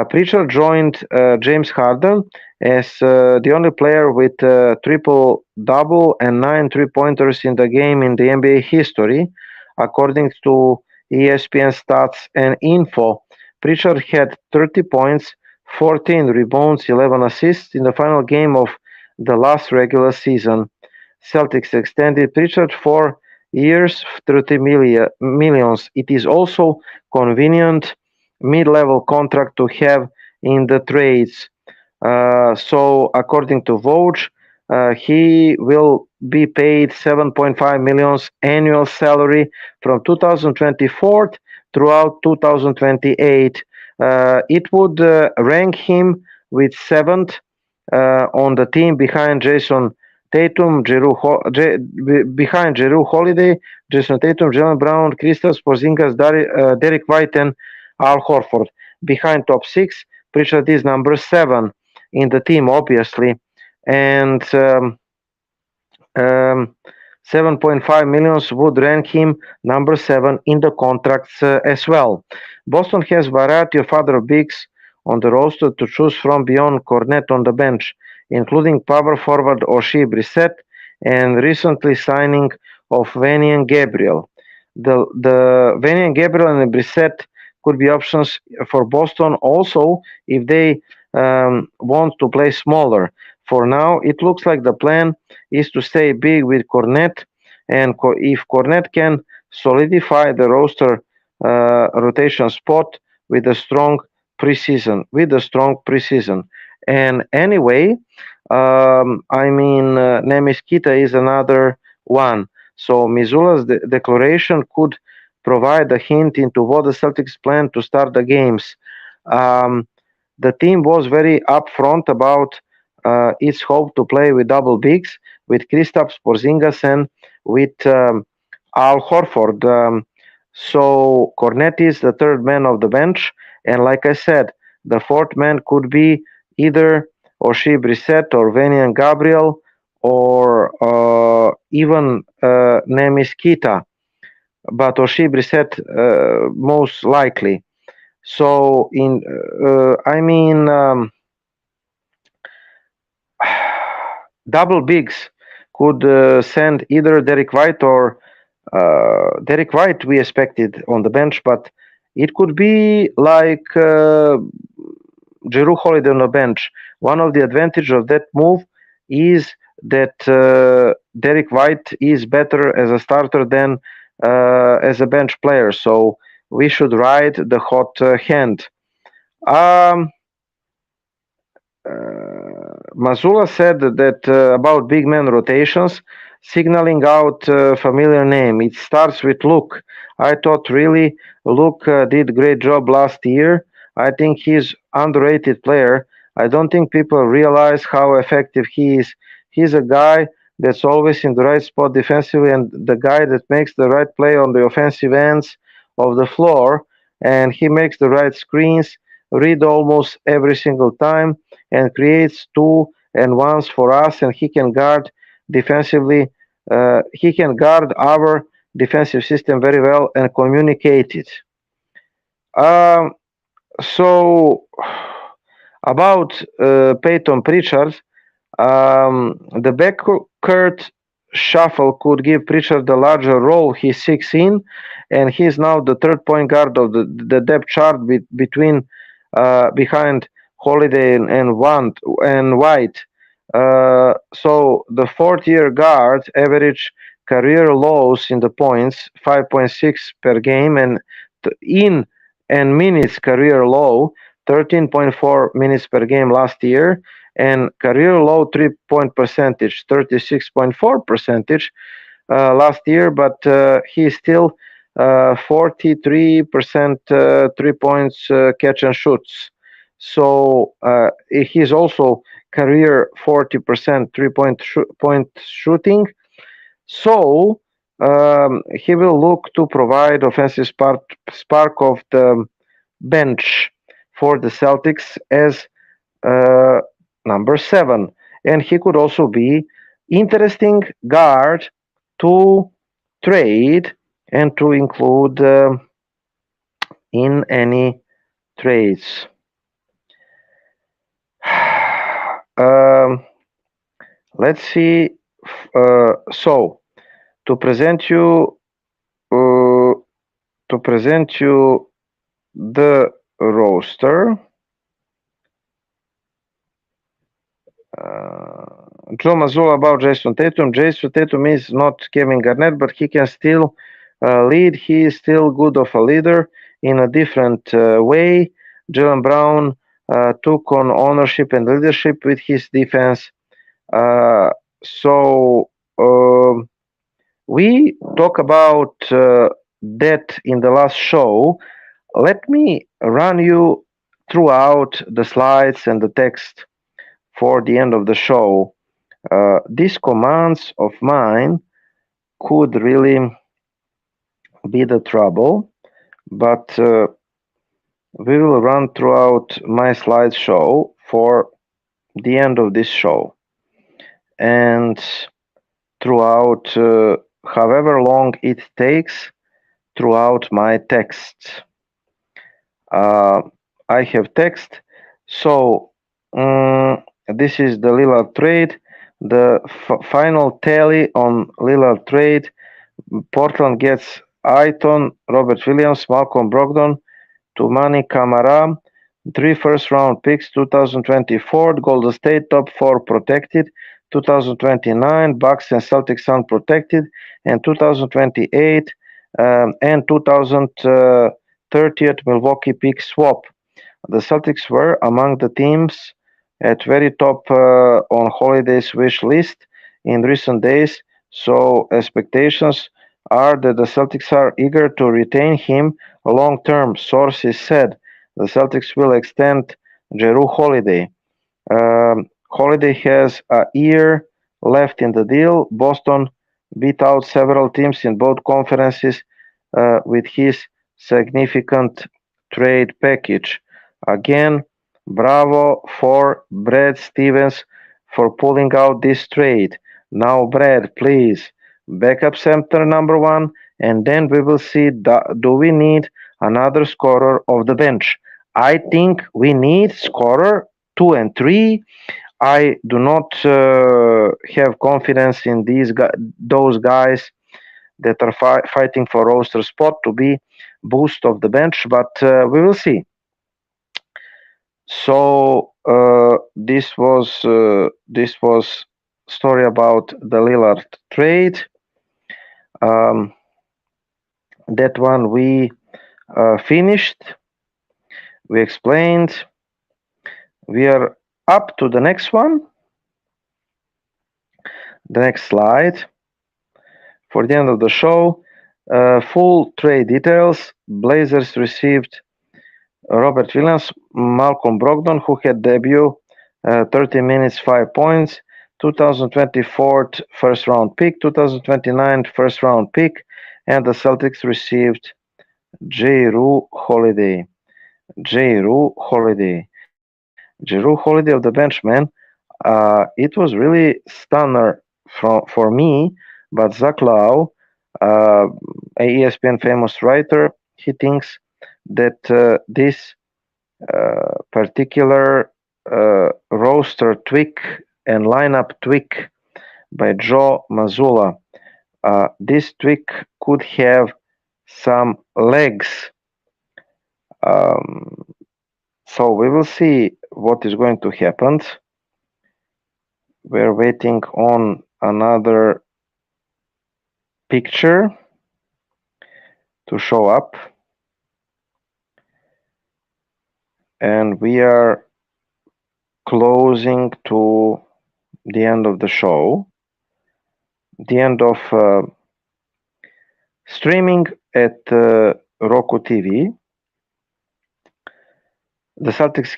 Pritchard joined James Harden as the only player with triple-double and 9 three-pointers in the game in the NBA history, according to ESPN Stats and Info. Pritchard had 30 points, 14 rebounds, 11 assists in the final game of the last regular season. Celtics extended Pritchard for years, 30 millions. It is also convenient mid-level contract to have in the trades. So according to Vogue, he will be paid 7.5 millions annual salary from 2024 throughout 2028. It would rank him with seventh on the team behind Jason Tatum, behind Jrue Holliday, Jason Tatum, Jaylen Brown, Kristaps Porzingis, Derek White, and Al Horford. Behind top six, Pritchard is number 7 in the team, obviously, and 7.5 millions would rank him number 7 in the contracts as well. Boston has variety of other bigs on the roster to choose from beyond Cornet on the bench, including power forward Oshae Brissett and recently signing of Vanny and Gabriel. The Vanny and Gabriel and Brissett could be options for Boston also if they want to play smaller. For now, it looks like the plan is to stay big with Cornet, and if Cornet can solidify the roster rotation spot with a strong preseason. And anyway, Nemis Kita is another one. So Missoula's declaration could provide a hint into what the Celtics plan to start the games. The team was very upfront about its hope to play with double bigs, with Kristaps Porzingis and with Al Horford. So Cornet is the third man of the bench, and like I said, the fourth man could be either Oshae Brissett or Vanny Gabriel or even Nemis Kita, but Oshae Brissett most likely. So double bigs could send either Derek White or Derek White we expected on the bench, but it could be like Jrue Holliday on the bench. One of the advantages of that move is that Derek White is better as a starter than as a bench player, so we should ride the hot hand. Mazzulla said that about big man rotations, signaling out familiar name. It starts with Luke. I thought really Luke did great job last year. I think he's underrated player. I don't think people realize how effective he is. He's a guy that's always in the right spot defensively and the guy that makes the right play on the offensive ends of the floor, and he makes the right screens, read almost every single time, and creates 2-and-1s for us, and he can guard defensively. He can guard our defensive system very well and communicate it. So about Peyton Pritchard, the backcourt shuffle could give Pritchard the larger role. He's 6', and he's now the third point guard of the depth chart behind Holiday and White. So the fourth-year guard average career lows in the points, 5.6 per game, and in and minutes career low, 13.4 minutes per game last year, and career low 3-point percentage, 36.4% last year, but he's still 43% 3 points catch and shoots. So he's also career 40% 3-point shooting. So He will look to provide offensive spark of the bench for the Celtics as uh, number 7, and he could also be interesting guard to trade and to include in any trades. um, let's see. So to present you uh, the roster. Joe Mazzulla about Jason Tatum. Jason Tatum is not Kevin Garnett, but he can still lead. He is still good of a leader in a different way. Jaylen Brown took on ownership and leadership with his defense. So we talk about that in the last show. Let me run you throughout the slides and the text for the end of the show. These commands of mine could really be the trouble, but we will run throughout my slideshow for the end of this show and throughout however long it takes throughout my text. I have text, so this is the Lillard trade. The final tally on Lillard trade: Portland gets Aiton, Robert Williams, Malcolm Brogdon, Toumani Camara, 3 first-round picks, 2024, Golden State top 4 protected, 2029, Bucks and Celtics unprotected, and 2028 and 2030 Milwaukee pick swap. The Celtics were among the teams at very top on Holiday's wish list in recent days, so expectations are that the Celtics are eager to retain him long term. Sources said the Celtics will extend Jrue Holliday. Holliday has a year left in the deal. Boston beat out several teams in both conferences with his significant trade package. Again, bravo for Brad Stevens for pulling out this trade. Now, Brad, please, backup center number 1, and then we will see do we need another scorer of the bench. I think we need scorer 2 and 3. I do not have confidence in those guys that are fighting for roster spot to be boost of the bench, but we will see. So this was story about the Lillard trade. That one we finished. We explained. We are up to the next one. The next slide. For the end of the show, full trade details. Blazers received Robert Williams, Malcolm Brogdon, who had debut 30 minutes, 5 points, 2024 first round pick, 2029 first round pick, and the Celtics received Jrue Holliday. Jrue Holliday of the bench, man. It was really stunner for me, but Zach Lowe, a ESPN famous writer, he thinks that this particular roster tweak and lineup tweak by Joe Mazzulla, this tweak could have some legs. So we will see what is going to happen. We're waiting on another picture to show up. And we are closing to the end of the show. The end of streaming at Roku TV. The Celtics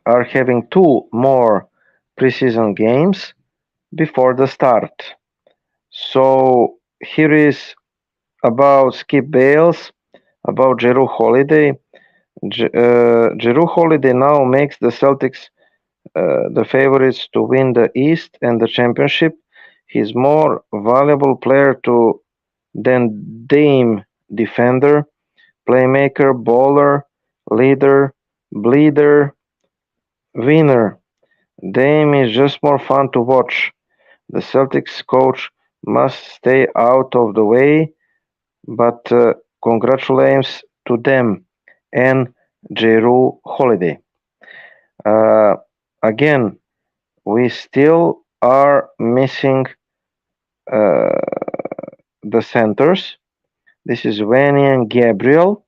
are having 2 more preseason games before the start. So here is about Skip Bales, about Jrue Holiday. Jrue Holiday now makes the Celtics the favorites to win the East and the championship. He's more valuable player to than Dame, defender, playmaker, bowler, leader, bleeder, winner. Dame is just more fun to watch. The Celtics coach must stay out of the way, but congratulations to them and Jrue Holiday. Uh, Again, we still are missing uh, the centers. This is Vanian Gabriel,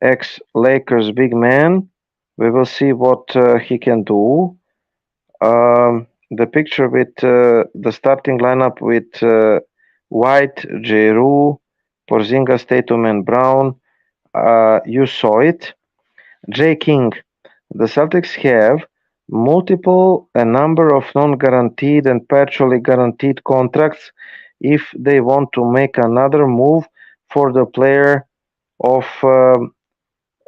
ex-Lakers big man. We will see what he can do. The picture with the starting lineup with White, Jrue, Porzingis, Tatum, and Brown. You saw it. J. King. The Celtics have a number of non-guaranteed and partially guaranteed contracts if they want to make another move for the player of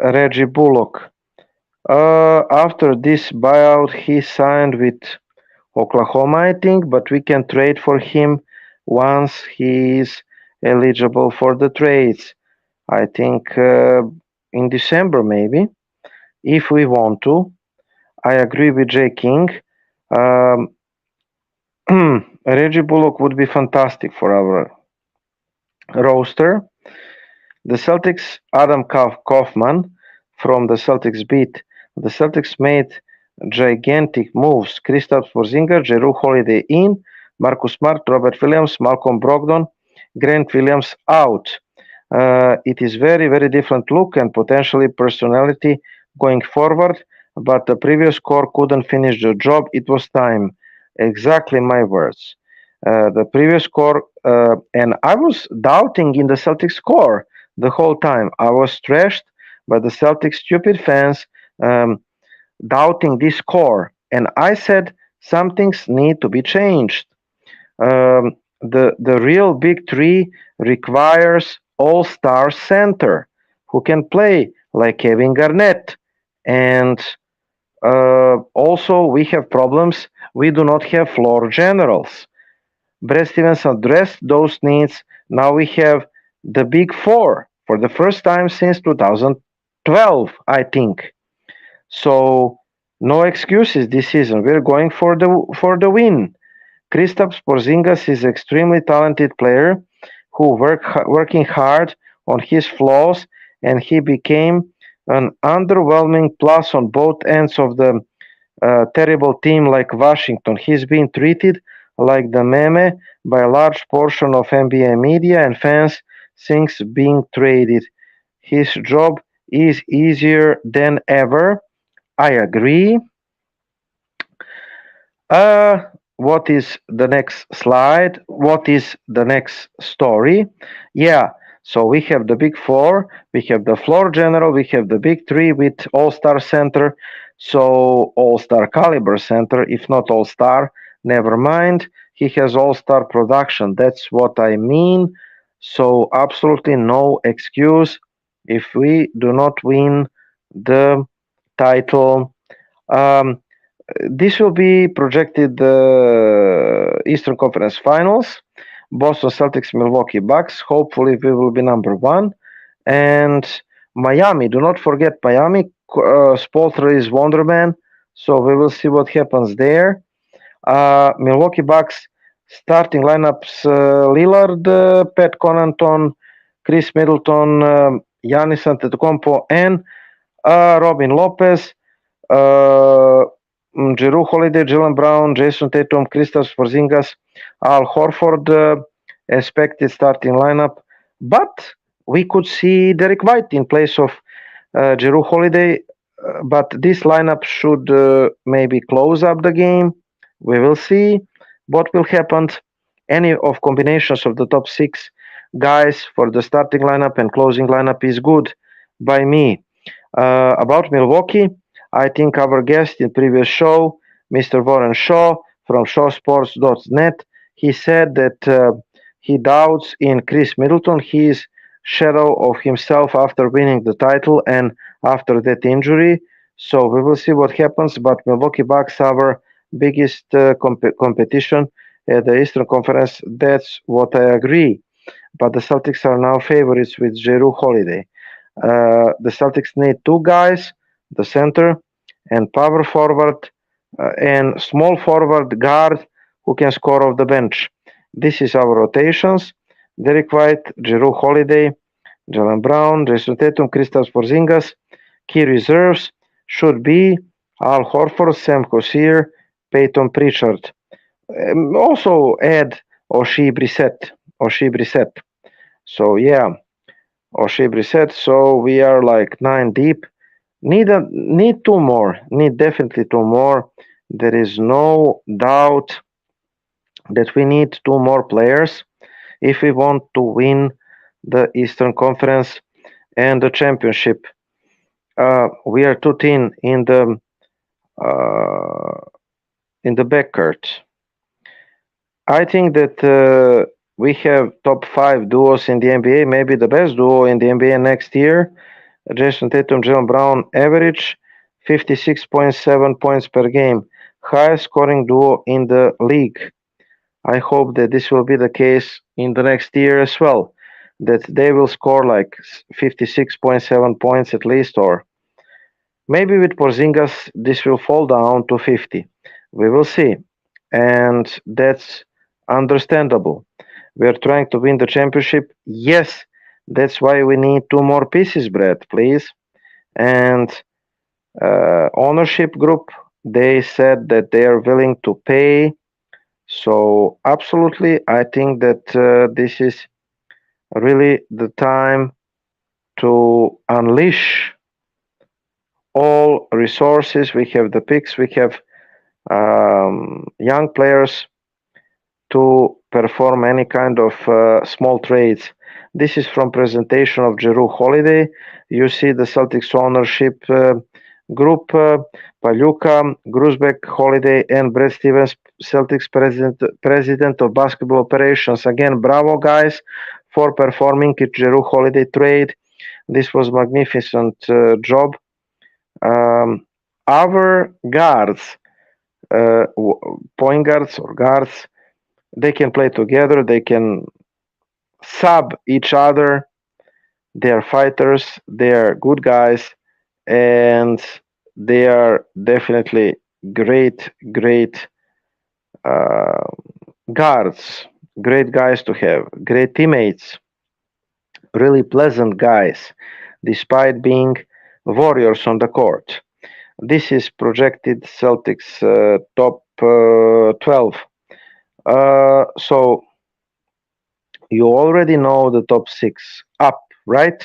Reggie Bullock. After this buyout, he signed with Oklahoma, I think, but we can trade for him once he is eligible for the trades. I think in December, maybe, if we want to. I agree with J. King. Um, Reggie Bullock would be fantastic for our roster. The Celtics, Adam Kaufman from the Celtics.It. The Celtics made gigantic moves. Kristaps Porzingis, Jrue Holiday in, Marcus Smart, Robert Williams, Malcolm Brogdon, Grant Williams out. It is very, very different look and potentially personality going forward, but the previous core couldn't finish the job. It was time. Exactly my words. The previous core, and I was doubting in the Celtics core the whole time. I was trashed by the Celtics stupid fans doubting this core, and I said some things need to be changed. The real big three requires all-star center who can play like Kevin Garnett, and also we have problems. We do not have floor generals. Brad Stevens addressed those needs. Now we have the big four for the first time since 2012, I think. So no excuses this season. We're going for the win. Kristaps Porzingis is extremely talented player who working hard on his flaws, and he became an underwhelming plus on both ends of the terrible team like Washington. He's been treated like the meme by a large portion of NBA media and fans since being traded. His job is easier than ever. I agree. What is the next slide? What is the next story? Yeah, so we have the big four, we have the floor general, we have the big three with all-star center, so all-star caliber center, if not all-star, never mind. He has all-star production, that's what I mean. So absolutely no excuse if we do not win the title. This will be projected Eastern Conference Finals. Boston Celtics, Milwaukee Bucks. Hopefully, we will be number one. And Miami. Do not forget Miami. Spoelstra is Wonder Man. So we will see what happens there. Milwaukee Bucks starting lineups: Lillard, Pat Connaughton, Chris Middleton, Giannis Antetokounmpo, and Robin Lopez. Jrue Holiday, Jaylen Brown, Jason Tatum, Kristaps Porzingis, Al Horford expected starting lineup, but we could see Derek White in place of Jrue Holiday, but this lineup should maybe close up the game. We will see what will happen. Any of combinations of the top six guys for the starting lineup and closing lineup is good by me. About Milwaukee, I think our guest in previous show, Mr. Warren Shaw from shawsports.net, he said that He doubts in Chris Middleton. He is shadow of himself after winning the title and after that injury. So we will see what happens. But Milwaukee Bucks are our biggest competition at the Eastern Conference. That's what I agree. But the Celtics are now favorites with Jrue Holliday. The Celtics need two guys, the center and power forward and small forward guard who can score off the bench. This is our rotations. Derek White, Jrue Holiday, Jalen Brown, Jason Tatum, Kristaps Porzingis. Key reserves should be Al Horford, Sam Hosier, Peyton Pritchard. Also add Oshie Brissett. So yeah, Oshie Brissett. So we are like 9 deep. Need two more. Need definitely two more. There is no doubt that we need two more players if we want to win the Eastern Conference and the championship. We are too thin uh, in the backcourt. I think that we have top 5 duos in the NBA, maybe the best duo in the NBA next year. Jason Tatum, Jalen Brown average 56.7 points per game, highest scoring duo in the league. I hope that this will be the case in the next year as well, that they will score like 56.7 points at least, or maybe with Porzingis this will fall down to 50. We will see, and that's understandable. We are trying to win the championship. Yes, that's why we need two more pieces, Brad, please. And ownership group, they said that they are willing to pay. So absolutely, I think that this is really the time to unleash all resources. We have the picks, we have young players to perform any kind of small trades. This is from presentation of Jrue Holiday. You see the Celtics ownership group, Paluka, Grusbeck, Holiday, and Brad Stevens, Celtics president of basketball operations. Again, bravo guys for performing a Jrue Holiday trade. This was magnificent job. Our guards, point guards or guards, they can play together. They can sub each other. They are fighters. They are good guys, and they are definitely great uh, guards. Great guys to have. Great teammates. Really pleasant guys, despite being warriors on the court. This is projected Celtics top 12. So you already know the top 6 up, right?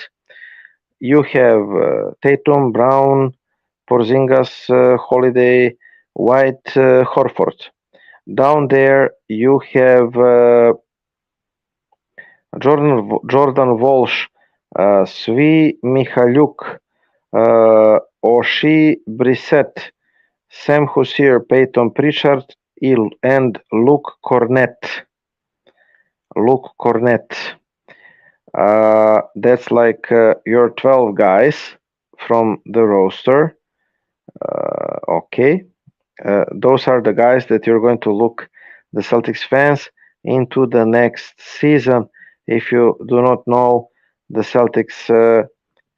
You have Tatum, Brown, Porzingis, Holiday, White, Horford. Down there you have Jordan Walsh, Svi Myhaluk, Oshie Brissett, Sam Hosier, Peyton Pritchard, and Luke Cornett. That's like your 12 guys from the roster. Okay. Those are the guys that you're going to look, the Celtics fans, into the next season. If you do not know the Celtics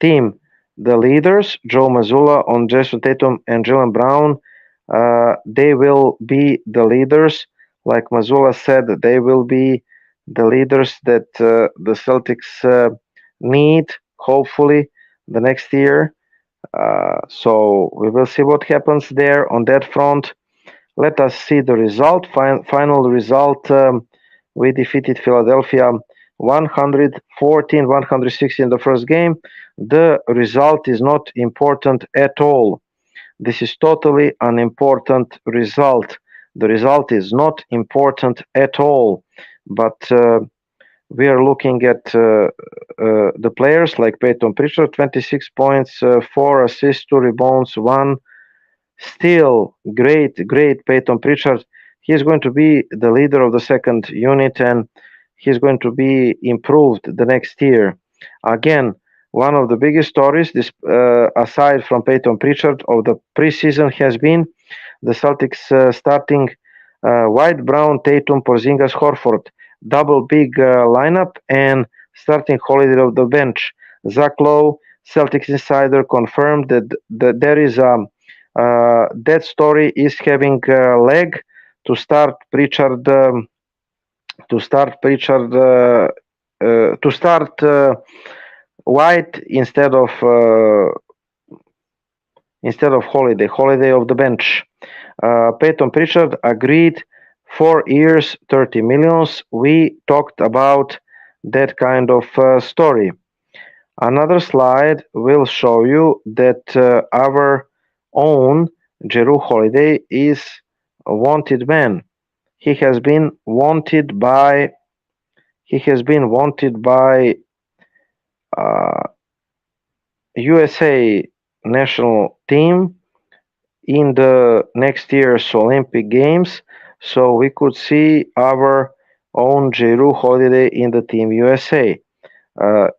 team, the leaders, Joe Mazzulla on Jason Tatum and Jalen Brown, they will be the leaders. Like Mazzulla said, they will be the leaders that the Celtics need, hopefully, the next year. So we will see what happens there on that front. Let us see the result. Final result. We defeated Philadelphia 114-160 in the first game. The result is not important at all. This is totally unimportant result. The result is not important at all. But we are looking at the players like Peyton Pritchard, 26 points, 4 assists, 2 rebounds, 1 steal. Great Peyton Pritchard. He is going to be the leader of the second unit, and he's going to be improved the next year. Again, one of the biggest stories, this aside from Peyton Pritchard of the preseason, has been the Celtics starting White, Brown, Tatum, Porzingis, Horford, double big lineup, and starting Holiday of the bench. Zach Lowe, Celtics insider, confirmed that there is that story is having leg to start Pritchard. To start White instead of Holiday of the bench. Peyton Pritchard agreed 4 years, 30 millions. We talked about that kind of story. Another slide will show you that our own Jrue Holliday is a wanted man. He has been wanted by USA national team in the next year's Olympic Games, so we could see our own Jrue Holliday in the Team USA.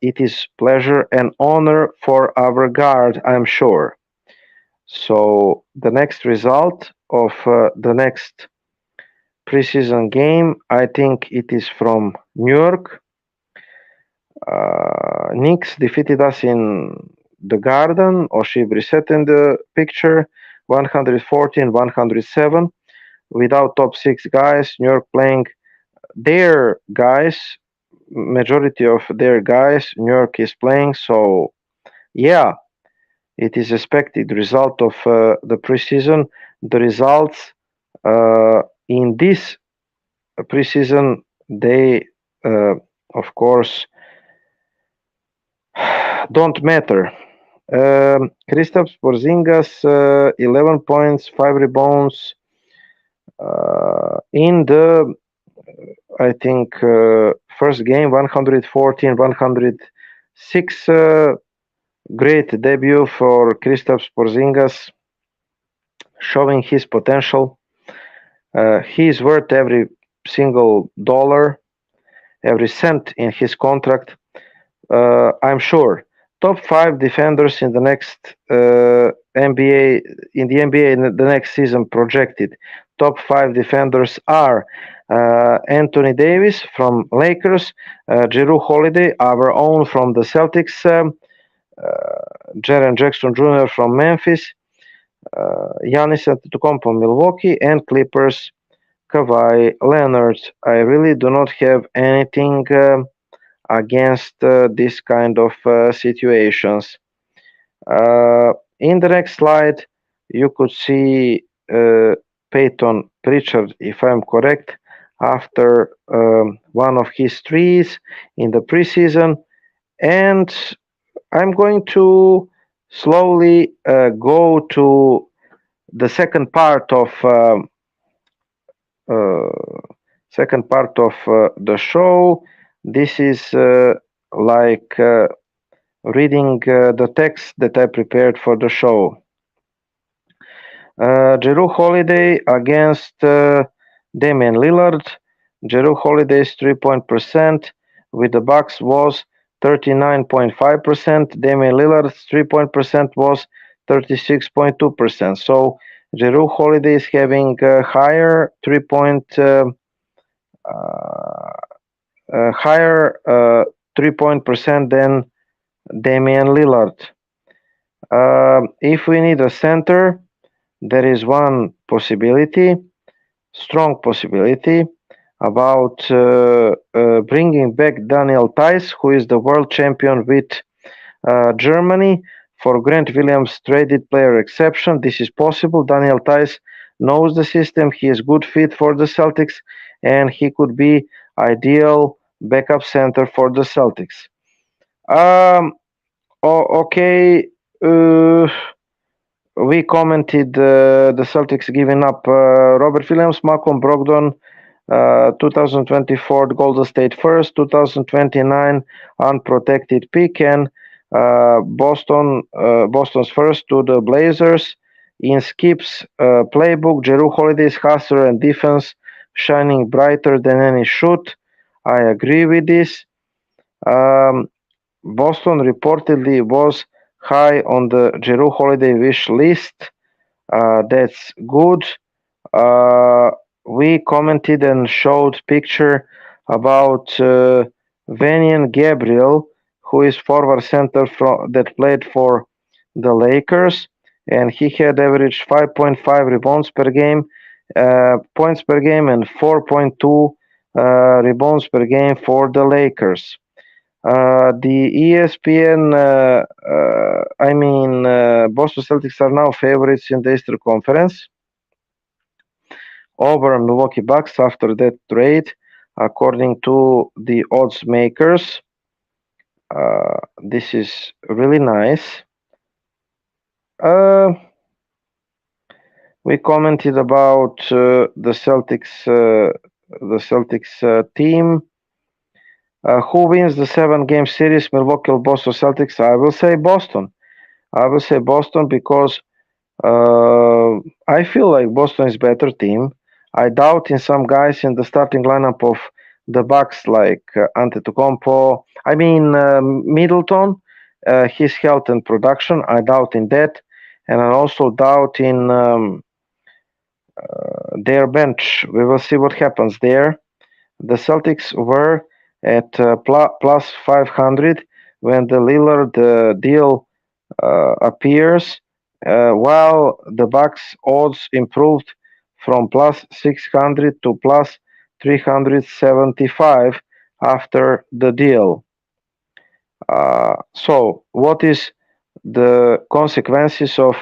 It is pleasure and honor for our guard, I'm sure. So the next result of the next preseason game, I think it is from New York. Knicks defeated us in the Garden. Oshie Brissett in the picture, 114-107. Without top 6 guys, New York playing their guys, majority of their guys, New York is playing. So, yeah, it is expected result of the preseason. The results in this preseason, they, of course, don't matter. Kristaps Porzingis, 11 points, 5 rebounds in the, I think, first game, 114-106. Great debut for Kristaps Porzingis, showing his potential. He is worth every single dollar, every cent in his contract. I'm sure. Top 5 defenders in the next NBA in the next season projected. Top 5 defenders are Anthony Davis from Lakers, Jrue Holliday, our own from the Celtics, Jaren Jackson Jr. from Memphis, Giannis Antetokounmpo Milwaukee, and Clippers Kawhi Leonard. I really do not have anything against this kind of situations. In the next slide, you could see Peyton Pritchard, if I'm correct, after one of his threes in the preseason. And I'm going to slowly go to the second part of the show. This is like reading the text that I prepared for the show. Jrue Holiday against Damian Lillard. Jrue Holiday's 3-point percent with the Bucks was 39.5%. Damian Lillard's 3-point percent was 36.2%. So Jrue Holiday is having higher 3-point percent than Damian Lillard. If we need a center, there is one possibility, strong possibility, about bringing back Daniel Theis, who is the world champion with Germany. For Grant Williams traded player exception, this is possible. Daniel Theis knows the system. He is good fit for the Celtics, and he could be ideal backup center for the Celtics. Okay, we commented the Celtics giving up Robert Williams, Malcolm Brogdon, 2024 Golden State first, 2029 unprotected pick, and Boston's first to the Blazers. In Skip's playbook, Jrue Holiday's hustler and defense shining brighter than any shoot. I agree with this. Um, Boston reportedly was high on the Jrue Holiday wish list. That's good. Uh, we commented and showed picture about Vanian Gabriel, who is forward center that played for the Lakers, and he had averaged 5.5 rebounds per game, points per game, and 4.2 rebounds per game for the Lakers. The ESPN, Boston Celtics are now favorites in the Eastern Conference over Milwaukee Bucks after that trade, according to the odds makers. This is really nice. Uh, we commented about the Celtics team. Who wins the 7-game series, Milwaukee or Boston Celtics? I will say Boston. I will say Boston because I feel like Boston is better team. I doubt in some guys in the starting lineup of the Bucks like Antetokounmpo. Middleton, his health and production. I doubt in that, and I also doubt in their bench. We will see what happens there. The Celtics were at plus 500 when the Lillard deal appears, while the Bucks odds improved from plus 600 to plus 375 after the deal. So, what is the consequences of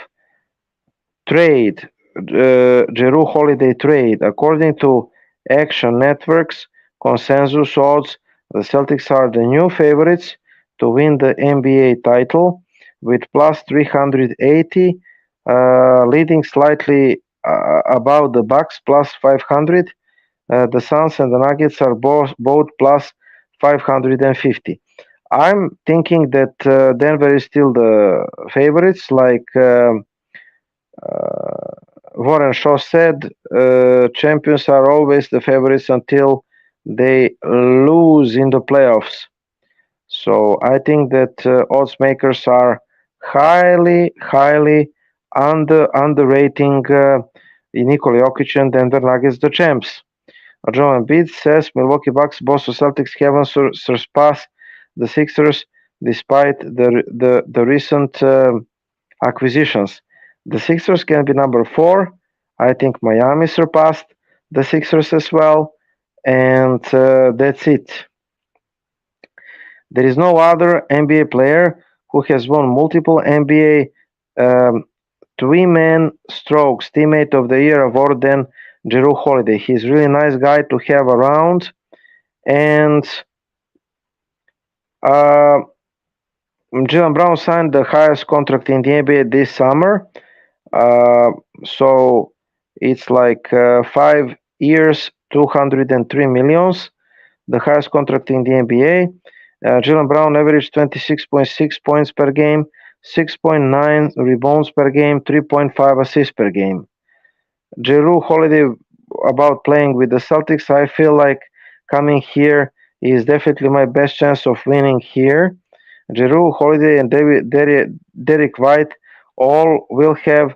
trade, Jrue Holiday trade? According to Action Network's consensus odds, the Celtics are the new favorites to win the NBA title with plus 380, leading slightly above the Bucks plus 500. The Suns and the Nuggets are both plus 550. I'm thinking that Denver is still the favorites, like Warren Shaw said, champions are always the favorites until they lose in the playoffs. So I think that odds makers are highly underrating Nikola Jokic and Denver Nuggets, the champs. Joel Embiid says Milwaukee Bucks, Boston Celtics haven't surpassed the Sixers despite the recent acquisitions. The Sixers can be number 4. I think Miami surpassed the Sixers as well, and that's it. There is no other NBA player who has won multiple NBA three-man strokes Teammate of the Year award than Jrue Holiday. He's a really nice guy to have around, and Jaylen Brown signed the highest contract in the NBA this summer. So it's like 5 years, 203 millions, the highest contract in the NBA. Jaylen Brown averaged 26.6 points per game, 6.9 rebounds per game, 3.5 assists per game. Jrue Holiday, about playing with the Celtics, I feel like coming here is definitely my best chance of winning here. Jrue Holiday and Derek White all will have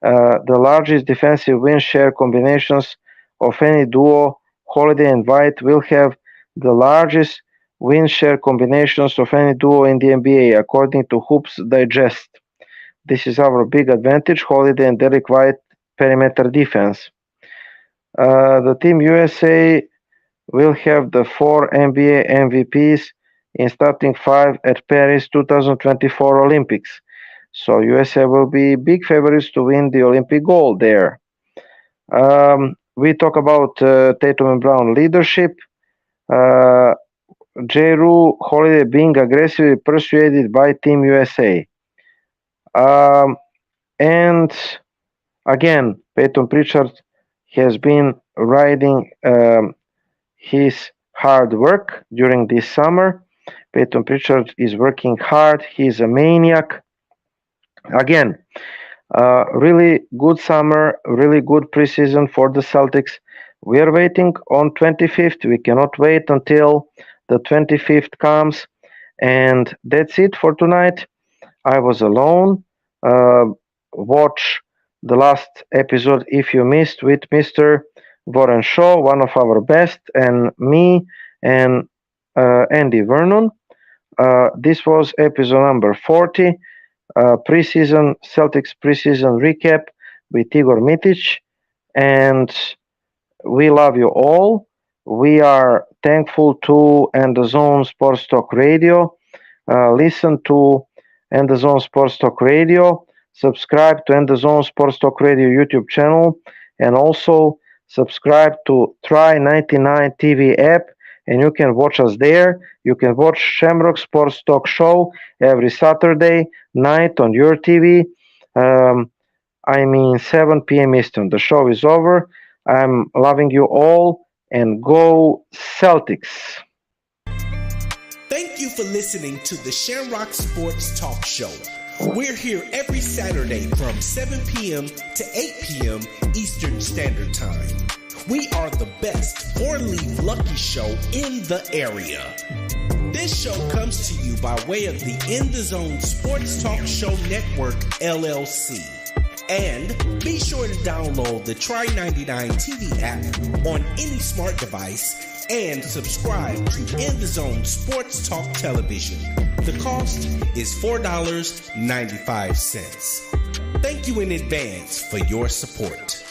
the largest defensive win share combinations of any duo. Holiday and White will have the largest win share combinations of any duo in the NBA, according to Hoops Digest. This is our big advantage, Holiday and Derek White perimeter defense. The Team USA will have the 4 NBA MVPs in starting 5 at Paris 2024 Olympics. So USA will be big favorites to win the Olympic gold there. We talk about Tatum and Brown leadership. Jrue Holiday being aggressively persuaded by Team USA. And again, Peyton Pritchard has been riding his hard work during this summer. Peyton Pritchard is working hard. He's a maniac. Again, really good summer, really good preseason for the Celtics. We are waiting on 25th. We cannot wait until the 25th comes. And that's it for tonight. I was alone. Watch the last episode if you missed with Mr. Warren Shaw, one of our best, and me and Andy Vernon. This was episode number 40, preseason Celtics preseason recap with Igor Mitic, and we love you all. We are thankful to And the Zone Sports Talk Radio. Listen to And the Zone Sports Talk Radio. Subscribe to And the Zone Sports Talk Radio YouTube channel, and also subscribe to Try 99 TV app, and you can watch us there. You can watch Shamrock Sports Talk Show every Saturday night on your TV. 7 p.m. Eastern. The show is over. I'm loving you all, and go Celtics. Thank you for listening to the Shamrock Sports Talk Show. We're here every Saturday from 7 p.m. to 8 p.m. Eastern Standard Time. We are the best 4-leaf lucky show in the area. This show comes to you by way of the In the Zone Sports Talk Show Network, LLC. And be sure to download the Try 99 TV app on any smart device and subscribe to In the Zone Sports Talk Television. The cost is $4.95. Thank you in advance for your support.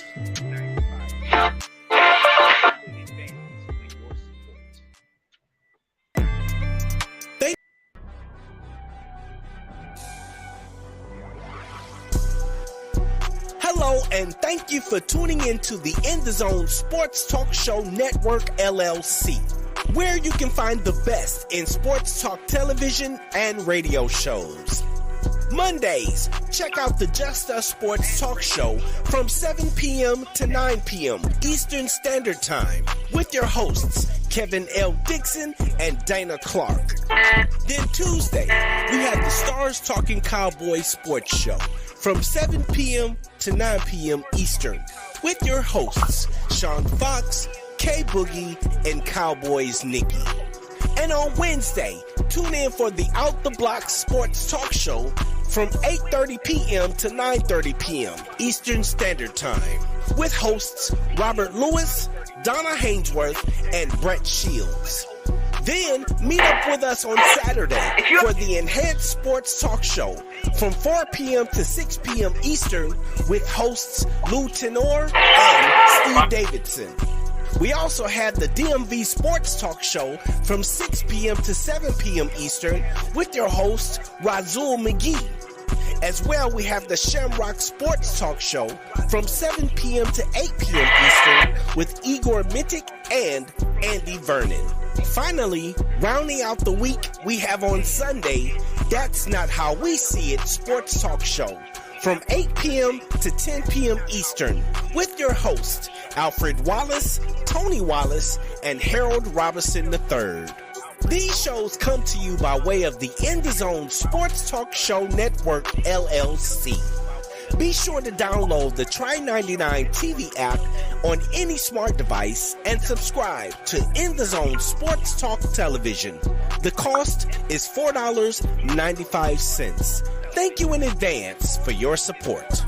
Hello, and thank you for tuning into the In the Zone Sports Talk Show Network, LLC, where you can find the best in sports talk television and radio shows. Mondays, check out the Just Us Sports Talk Show from 7 p.m. to 9 p.m. Eastern Standard Time with your hosts, Kevin L. Dixon and Dana Clark. Then Tuesday, we have the Stars Talking Cowboys Sports Show from 7 p.m. to 9 p.m. Eastern with your hosts, Sean Fox, K Boogie, and Cowboys Nikki. And on Wednesday, tune in for the Out the Block Sports Talk Show from 8:30 p.m. to 9:30 p.m. Eastern Standard Time with hosts Robert Lewis, Donna Hainsworth, and Brett Shields. Then meet up with us on Saturday for the Enhanced Sports Talk Show from 4 p.m. to 6 p.m. Eastern with hosts Lou Tenor and Steve Davidson. We also have the DMV Sports Talk Show from 6 p.m. to 7 p.m. Eastern with your host, Razul McGee. As well, we have the Shamrock Sports Talk Show from 7 p.m. to 8 p.m. Eastern with Igor Mitic and Andy Vernon. Finally, rounding out the week, we have on Sunday, That's Not How We See It Sports Talk Show from 8 p.m. to 10 p.m. Eastern with your hosts, Alfred Wallace, Tony Wallace, and Harold Robinson III. These shows come to you by way of the In the Zone Sports Talk Show Network, LLC. Be sure to download the Try 99 TV app on any smart device and subscribe to In the Zone Sports Talk Television. The cost is $4.95. Thank you in advance for your support.